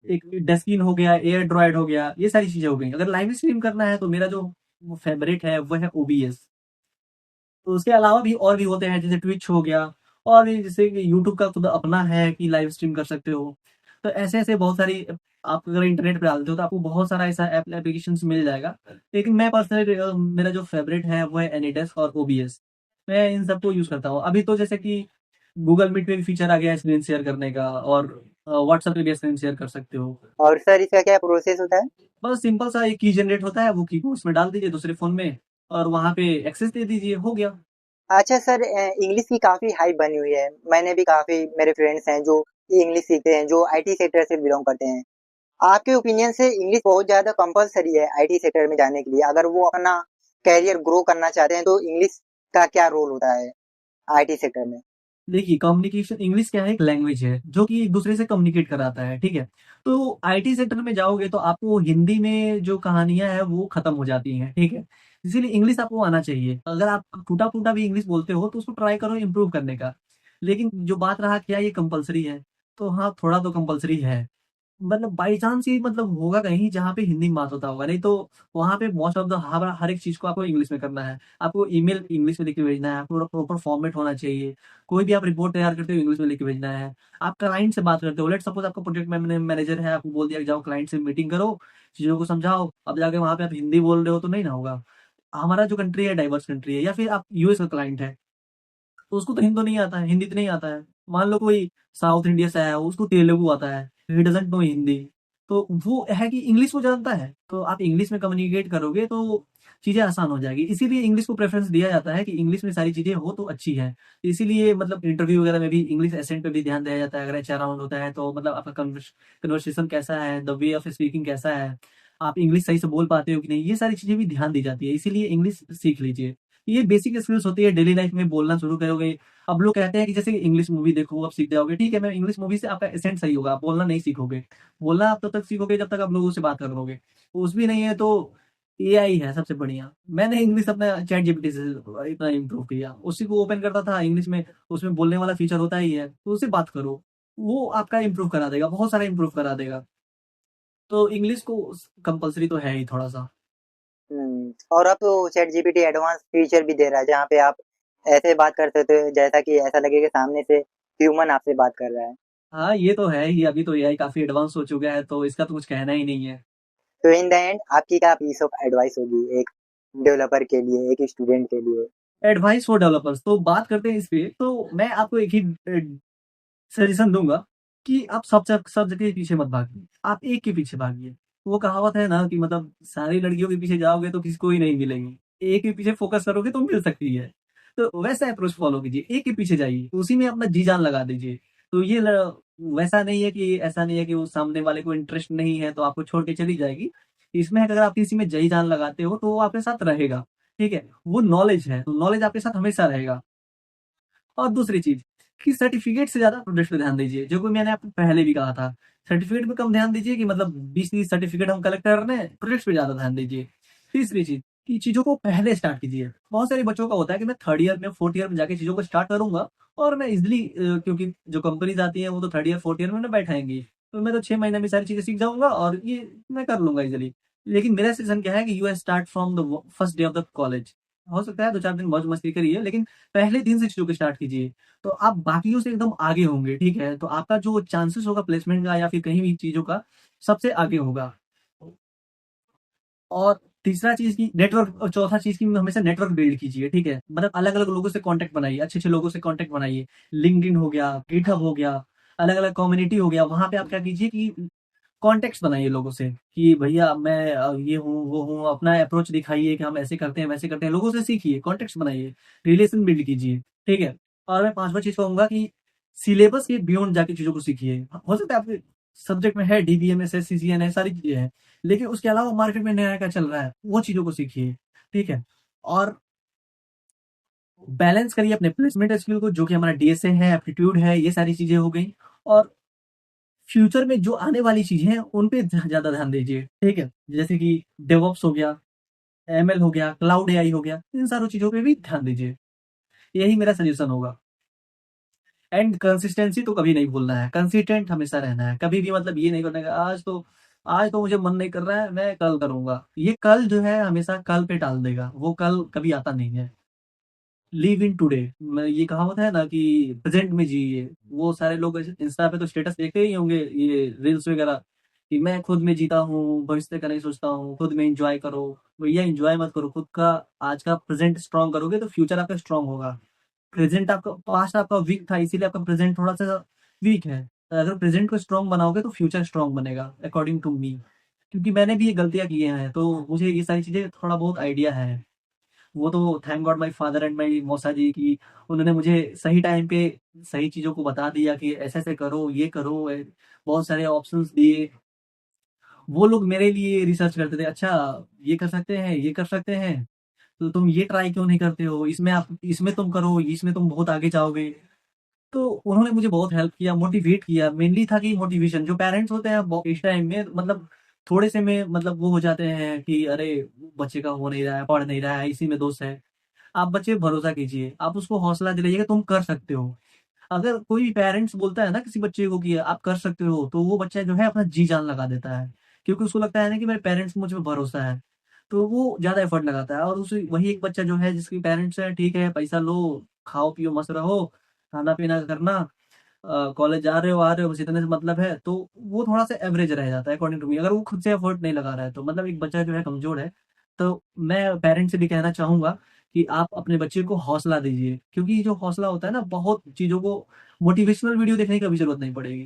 एक डेस्किन हो गया, एयर ड्रॉइड हो गया, ये सारी चीजें हो गई। अगर लाइव स्ट्रीम करना है तो मेरा जो फेवरेट है वो है ओबीएस। तो उसके अलावा भी और भी होते हैं, जैसे ट्विच हो गया, और भी जैसे कि यूट्यूब का खुद अपना है कि लाइव स्ट्रीम कर सकते हो। तो ऐसे ऐसे बहुत सारी, आप अगर इंटरनेट पे डालते हो तो आपको बहुत सारा ऐसा एप्लीकेशन मिल जाएगा। लेकिन मैं पर्सनली, मेरा जो फेवरेट है वो है एनीडेस्क और ओबीएस। मैं इन सबको यूज करता हूँ। अभी तो जैसे कि गूगल मीट में भी फीचर आ गया है स्क्रीन शेयर करने का, और व्हाट्सएप पे भी स्क्रीन शेयर कर सकते हो। और सर इसका क्या प्रोसेस होता है? बस सिंपल सा एक की जनरेट होता है, वो की को उसमें डाल दीजिए दूसरे फोन में, और वहां पे एक्सेस दे दीजिए, हो गया। अच्छा सर, इंग्लिश की काफी हाइप बनी हुई है। मैंने भी काफी मेरे फ्रेंड्स हैं जो इंग्लिश सीखते हैं, जो आईटी सेक्टर से बिलोंग करते हैं। आपके ओपिनियन से इंग्लिश बहुत ज्यादा कंपलसरी है आईटी सेक्टर में जाने के लिए? अगर वो अपना कैरियर ग्रो करना चाहते हैं तो इंग्लिश का क्या रोल होता है आईटी सेक्टर में? देखिए, कम्युनिकेशन, इंग्लिश क्या है, एक लैंग्वेज है जो कि एक दूसरे से कम्युनिकेट कराता है, ठीक है। तो आईटी सेक्टर में जाओगे तो आपको हिंदी में जो कहानियां हैं वो खत्म हो जाती हैं, ठीक है। इसीलिए इंग्लिश आपको आना चाहिए। अगर आप टूटा फूटा भी इंग्लिश बोलते हो तो उसको ट्राई करो इम्प्रूव करने का। लेकिन जो बात रहा क्या ये कंपलसरी है, तो हाँ, थोड़ा तो कंपलसरी है। मतलब बाई चांस ही मतलब होगा कहीं जहाँ पे हिंदी में बात होता होगा, नहीं तो वहाँ पे मोस्ट ऑफ द हर एक चीज को आपको इंग्लिश में करना है। आपको ईमेल इंग्लिश में लिख के भेजना है, आपको प्रॉपर फॉर्मेट होना चाहिए। कोई भी आप रिपोर्ट तैयार करते हो इंग्लिश में लिख के भेजना है। आप क्लाइंट से बात करते हो, लेट सपोज आपका प्रोजेक्ट मैनेजर है, आपको बोल दिया कि जाओ क्लाइंट से मीटिंग करो, चीजों को समझाओ। अब जाके वहां पे आप हिंदी बोल रहे हो तो नहीं ना होगा। हमारा जो कंट्री है डाइवर्स कंट्री है, या फिर आप यूएस का क्लाइंट है, तो उसको तो हिंदी नहीं आता है, हिंदी तो नहीं आता है। मान लो कोई साउथ इंडिया से आया है, उसको तेलुगु आता है, ही डजंट नो हिंदी। तो वो है कि इंग्लिश को जानता है, तो आप इंग्लिश में कम्युनिकेट करोगे तो चीजें आसान हो जाएगी। इसीलिए इंग्लिश को प्रेफरेंस दिया जाता है कि इंग्लिश में सारी चीजें हो तो अच्छी है। इसीलिए मतलब इंटरव्यू वगैरह में भी इंग्लिश एसेंट पे भी ध्यान दिया जाता है। अगर एचआर राउंड होता है तो मतलब आपका कन्वर्सेशन कैसा है, द वे ऑफ स्पीकिंग कैसा है, आप इंग्लिश सही से बोल पाते हो कि नहीं, ये सारी चीजें भी ध्यान दी जाती है। इसीलिए इंग्लिश सीख लीजिए। ये बेसिक स्किल्स होती है, डेली लाइफ में बोलना शुरू करोगे। अब लोग कहते हैं कि जैसे इंग्लिश मूवी देखो अब सीख जाओगे, ठीक है, मैं इंग्लिश मूवी से आपका एसेंट सही होगा, आप बोलना नहीं सीखोगे। बोलना आप तब तक सीखोगे जब तक आप लोगों से बात कर लोगे। उस भी नहीं है तो एआई है सबसे बढ़िया। मैंने इंग्लिश अपना चैट जीपीटी से इतना इम्प्रूव किया, उसी को ओपन करता था इंग्लिश में, उसमें बोलने वाला फीचर होता ही है, तो उससे बात करो, वो आपका इम्प्रूव करा देगा, बहुत सारा इम्प्रूव करा देगा। तो इंग्लिश को कंपलसरी तो है ही थोड़ा सा। और अब तो चैट जीपीटी एडवांस फीचर भी दे रहा है जहाँ पे आप ऐसे बात कर सकते हो जैसा कि ऐसा लगे कि सामने से ह्यूमन आपसे बात कर रहा है। हाँ, ये तो है ही, अभी तो एआई काफी एडवांस हो चुका है, तो इसका तो कुछ कहना ही नहीं है। तो इन द एंड आपकी क्या पीस ऑफ एडवाइस होगी एक डेवलपर के लिए, एक स्टूडेंट के लिए? एडवाइस फॉर डेवलपर्स, तो बात करते हैं इस पे, तो मैं आपको एक ही सजेशन दूंगा कि आप सब जगह के पीछे मत भागिए, आप एक के पीछे भागिए। वो कहावत है ना कि मतलब सारी लड़कियों के पीछे जाओगे तो किसी को ही नहीं मिलेगी, एक के पीछे फोकस करोगे तो मिल सकती है। तो वैसा अप्रोच फॉलो कीजिए, एक के पीछे जाइए, उसी में अपना जी जान लगा दीजिए। तो वैसा नहीं है कि, ऐसा नहीं है कि वो सामने वाले को इंटरेस्ट नहीं है तो आपको छोड़ के चली जाएगी। इसमें है कि अगर आप किसी में जी जान लगाते हो तो वो आपके साथ रहेगा, ठीक है। वो नॉलेज है, तो नॉलेज आपके साथ हमेशा रहेगा। और दूसरी चीज कि सर्टिफिकेट से ज्यादा प्रोडक्ट पे ध्यान दीजिए, जो कि मैंने आपको पहले भी कहा था। सर्टिफिकेट पे कम ध्यान दीजिए कि मतलब 20-30 सर्टिफिकेट हम कलेक्ट कर रहे हैं, प्रोडक्ट्स पे ज्यादा ध्यान दीजिए। तीसरी चीज कि चीजों को पहले स्टार्ट कीजिए। बहुत सारे बच्चों का होता है कि मैं थर्ड ईयर में, फोर्थ ईयर में जाके चीजों को स्टार्ट करूंगा, और मैं इजिली, क्योंकि जो कंपनीज आती है वो तो थर्ड ईयर फोर्थ ईयर में ना बैठाएंगी, तो मैं तो 6 महीने में सारी चीजें सीख जाऊंगा और ये मैं कर लूंगा इजिली। लेकिन मेरा सजेशन क्या है कि you start from the first day of the college. हो सकता है 2-4 दिन मौज मस्ती करिए, लेकिन पहले दिन से चीजों को स्टार्ट कीजिए। तो आप बाकियों से एकदम आगे होंगे, ठीक है, तो आपका जो चांसेस होगा प्लेसमेंट का या फिर कहीं भी चीजों का, सबसे आगे होगा। और तीसरा चीज़ की नेटवर्क, और चौथा चीज़ की हमेशा नेटवर्क बिल्ड कीजिए, ठीक है? मतलब अलग-अलग लोगों से कॉन्टैक्ट बनाइए, अच्छे-अच्छे लोगों से कॉन्टैक्ट बनाइए। लिंक्डइन हो गया, गिटहब हो गया, अलग-अलग कम्युनिटी हो गया, वहाँ पे आप क्या कीजिए कि कॉन्टैक्ट्स बनाइए लोगों से कि भैया मैं ये हूँ, वो हूँ, अपना अप्रोच दिखाइए कि हम ऐसे करते हैं, वैसे करते हैं। लोगों से सीखिए, कॉन्टैक्ट्स बनाइए, रिलेशन बिल्ड कीजिए, ठीक है? और मैं 5वां चीज़ कहूँगा कि सिलेबस के बियॉन्ड जाके चीज़ों को सीखिए। हो सकता है आपके सब्जेक्ट में है डीबीएमएस है, सीसीएन है, सारी चीज़ें हैं। लेकिन उसके अलावा मार्केट में नया क्या चल रहा है, वो चीज़ों को सीखिए, ठीक है? और बैलेंस करिए अपने प्लेसमेंट स्किल को, जो कि हमारा डीएसए है, एप्टीट्यूड है, ये सारी चीज़ें हो गई। और फ्यूचर में जो आने वाली चीज़ें हैं, उन पे ज़्यादा ध्यान दीजिए, ठीक है? जैसे कि डेवऑप्स हो गया, एमएल हो गया, क्लाउड एआई हो गया, इन सारी चीज़ों पे भी ध्यान दीजिए। यही मेरा सजेशन होगा। एंड कंसिस्टेंसी तो कभी नहीं भूलना है, कंसिस्टेंट हमेशा रहना है। कभी भी मतलब ये नहीं करना है कि आज तो मुझे मन नहीं कर रहा है, मैं कल करूँगा। ये कल जो है हमेशा कल पे टाल देगा, वो कल कभी आता नहीं है। लिव इन टुडे, मैं ये कहावत है ना कि प्रेजेंट में जिए। वो सारे लोग ऐसे इंस्टा पे तो स्टेटस देखते ही होंगे, ये रील्स वगैरह, कि मैं खुद में जीता हूँ, भविष्य का नहीं सोचता हूँ, खुद में एंजॉय करो। भैया एंजॉय मत करो, खुद का आज का प्रेजेंट स्ट्रांग करोगे तो फ्यूचर आपका स्ट्रांग होगा। प्रेजेंट आपका, पास्ट आपका वीक था इसीलिए आपका प्रेजेंट थोड़ा सा वीक है। अगर प्रेजेंट को स्ट्रांग बनाओगे तो फ्यूचर स्ट्रांग बनेगा, अकॉर्डिंग टू मी। क्योंकि मैंने भी ये गलतियां की हैं, तो मुझे ये सारी चीजें थोड़ा बहुत आइडिया है। वो तो thank God my father and my मौसा जी की, उन्होंने मुझे सही टाइम पे सही चीज़ों को बता दिया कि ऐसे-ऐसे करो, ये करो, बहुत सारे ऑप्शंस दिए। वो लोग मेरे लिए रिसर्च करते थे, अच्छा ये कर सकते हैं, ये कर सकते हैं, तो तुम ये ट्राई क्यों नहीं करते हो? इसमें तुम करो, इसमें तुम बहुत आगे जाओगे। तो उन्होंने मुझे बहुत हेल्प किया, मोटिवेट किया। मेनली था कि मोटिवेशन, जो पेरेंट्स होते हैं वो इस टाइम में मतलब थोड़े से में मतलब वो हो जाते हैं कि अरे बच्चे का हो नहीं रहा है, पढ़ नहीं रहा है, इसी में दोष है। आप बच्चे पे भरोसा कीजिए, आप उसको हौसला दिलाइए कि तुम कर सकते हो। अगर कोई पेरेंट्स बोलता है ना किसी बच्चे को कि आप कर सकते हो, तो वो बच्चा जो है अपना जी-जान लगा देता है। क्योंकि उसको लगता है ना कि मेरे पेरेंट्स को मुझ पे भरोसा है, तो वो ज़्यादा एफर्ट लगाता है। और उसी वही एक बच्चा जो है जिसके पेरेंट्स हैं, ठीक है पैसा लो, खाओ-पियो, मस्त रहो, खाना-पीना करना, कॉलेज जा रहे हो, आ रहे हो, बस इतने से मतलब है, तो वो थोड़ा-सा एवरेज रह जाता है अकॉर्डिंग टू मी। अगर वो खुद से एफर्ट नहीं लगा रहा है तो मतलब एक बच्चा जो है कमज़ोर है। तो मैं पेरेंट्स से भी कहना चाहूँगा कि आप अपने बच्चे को हौसला दीजिए, क्योंकि जो हौसला होता है ना, बहुत चीज़ों को मोटिवेशनल वीडियो देखने की कभी ज़रूरत नहीं पड़ेगी।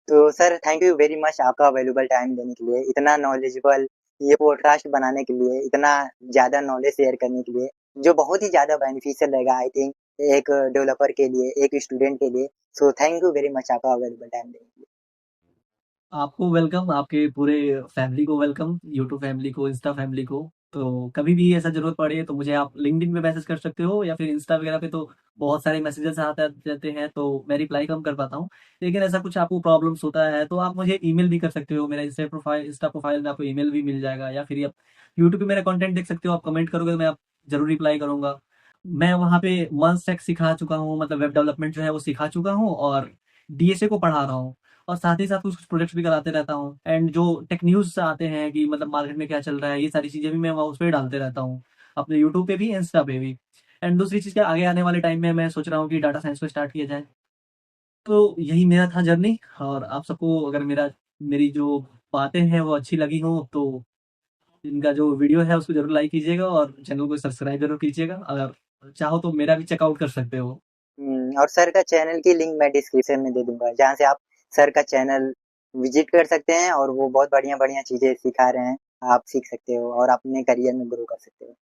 तो sir thank you very much आपका वैल्यूबल टाइम देने के लिए, इतना नॉलेजेबल ये पॉडकास्ट बनाने के लिए, इतना ज़्यादा नॉलेज शेयर करने के लिए, जो बहुत ही ज़्यादा बेनिफिशियल रहेगा आई थिंक एक डेवलपर के लिए, एक स्टूडेंट के लिए। So thank you very much आपका वैल्यूबल टाइम देने के लिए। आपको वेलकम, आपके पूरे फैमिली को वेलकम, यूट्यूब फैमिली को, इंस्टा फैमिली को। तो कभी भी ऐसा ज़रूरत पड़े तो मुझे आप लिंक्डइन पे मैसेज कर सकते हो, या फिर इंस्टा वगैरह पे तो बहुत सारे मैसेजेस आते रहते हैं, तो मैं रिप्लाई कम कर पाता हूँ। लेकिन ऐसा कुछ आपको प्रॉब्लम्स होता है तो आप मुझे ईमेल भी कर सकते हो। मेरा इंस्टा प्रोफाइल में आपको ईमेल भी मिल जाएगा, या फिर आप यूट्यूब पे मेरा कंटेंट देख सकते हो। आप कमेंट करोगे तो मैं आप ज़रूर रिप्लाई करूँगा। मैं वहाँ पे मंच तक सिखा चुका हूँ, मतलब वेब डेवलपमेंट जो है वो सिखा चुका हूँ, और डीएसए को पढ़ा रहा हूँ। और साथ ही साथ कुछ प्रोजेक्ट्स भी कराते रहता हूँ। एंड जो टेक न्यूज़ आते हैं कि मतलब मार्केट में क्या चल रहा है, ये सारी चीज़ें भी मैं वहाँ उस पे डालते रहता हूँ, अपने यूट्यूब पे भी, इंस्टा पे भी। एंड दूसरी चीज़ क्या, आगे आने वाले टाइम में मैं सोच रहा हूँ कि डाटा साइंस को स्टार्ट किया जाए। तो यही मेरा था जर्नी। और आप सबको अगर मेरी जो बातें हैं वो अच्छी लगी हों, तो इनका जो वीडियो है उसको ज़रूर लाइक कीजिएगा और चैनल को सब्सक्राइब ज़रूर कीजिएगा। अगर चाहो तो मेरा भी चेकआउट कर सकते हो। और सर का चैनल की लिंक मैं डिस्क्रिप्शन में दे दूँगा, जहाँ से आप सर का चैनल विज़िट कर सकते हैं और वो बहुत बढ़िया-बढ़िया चीज़ें सिखा रहे हैं। आप सीख सकते हो और अपने करियर में ग्रो कर सकते हो।